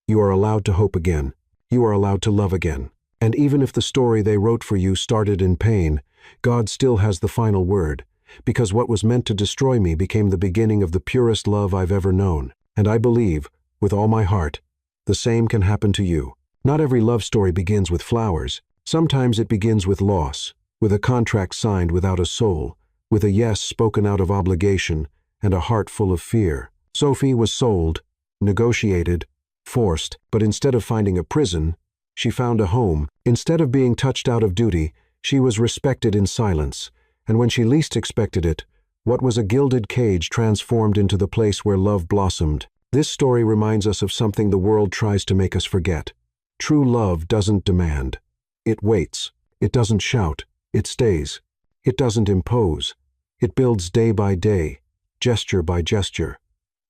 [SPEAKER 1] You are allowed to hope again. You are allowed to love again. And even if the story they wrote for you started in pain, God still has the final word, because what was meant to destroy me became the beginning of the purest love I've ever known. And I believe, with all my heart, the same can happen to you. Not every love story begins with flowers. Sometimes it begins with loss, with a contract signed without a soul, with a yes spoken out of obligation, and a heart full of fear. Sophie was sold, negotiated, forced, but instead of finding a prison, she found a home. Instead of being touched out of duty, she was respected in silence, and when she least expected it, what was a gilded cage transformed into the place where love blossomed. This story reminds us of something the world tries to make us forget. True love doesn't demand. It waits. It doesn't shout. It stays. It doesn't impose. It builds day by day, gesture by gesture,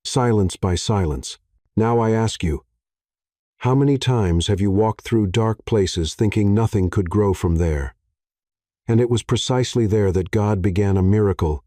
[SPEAKER 1] silence by silence. Now I ask you, how many times have you walked through dark places thinking nothing could grow from there? And it was precisely there that God began a miracle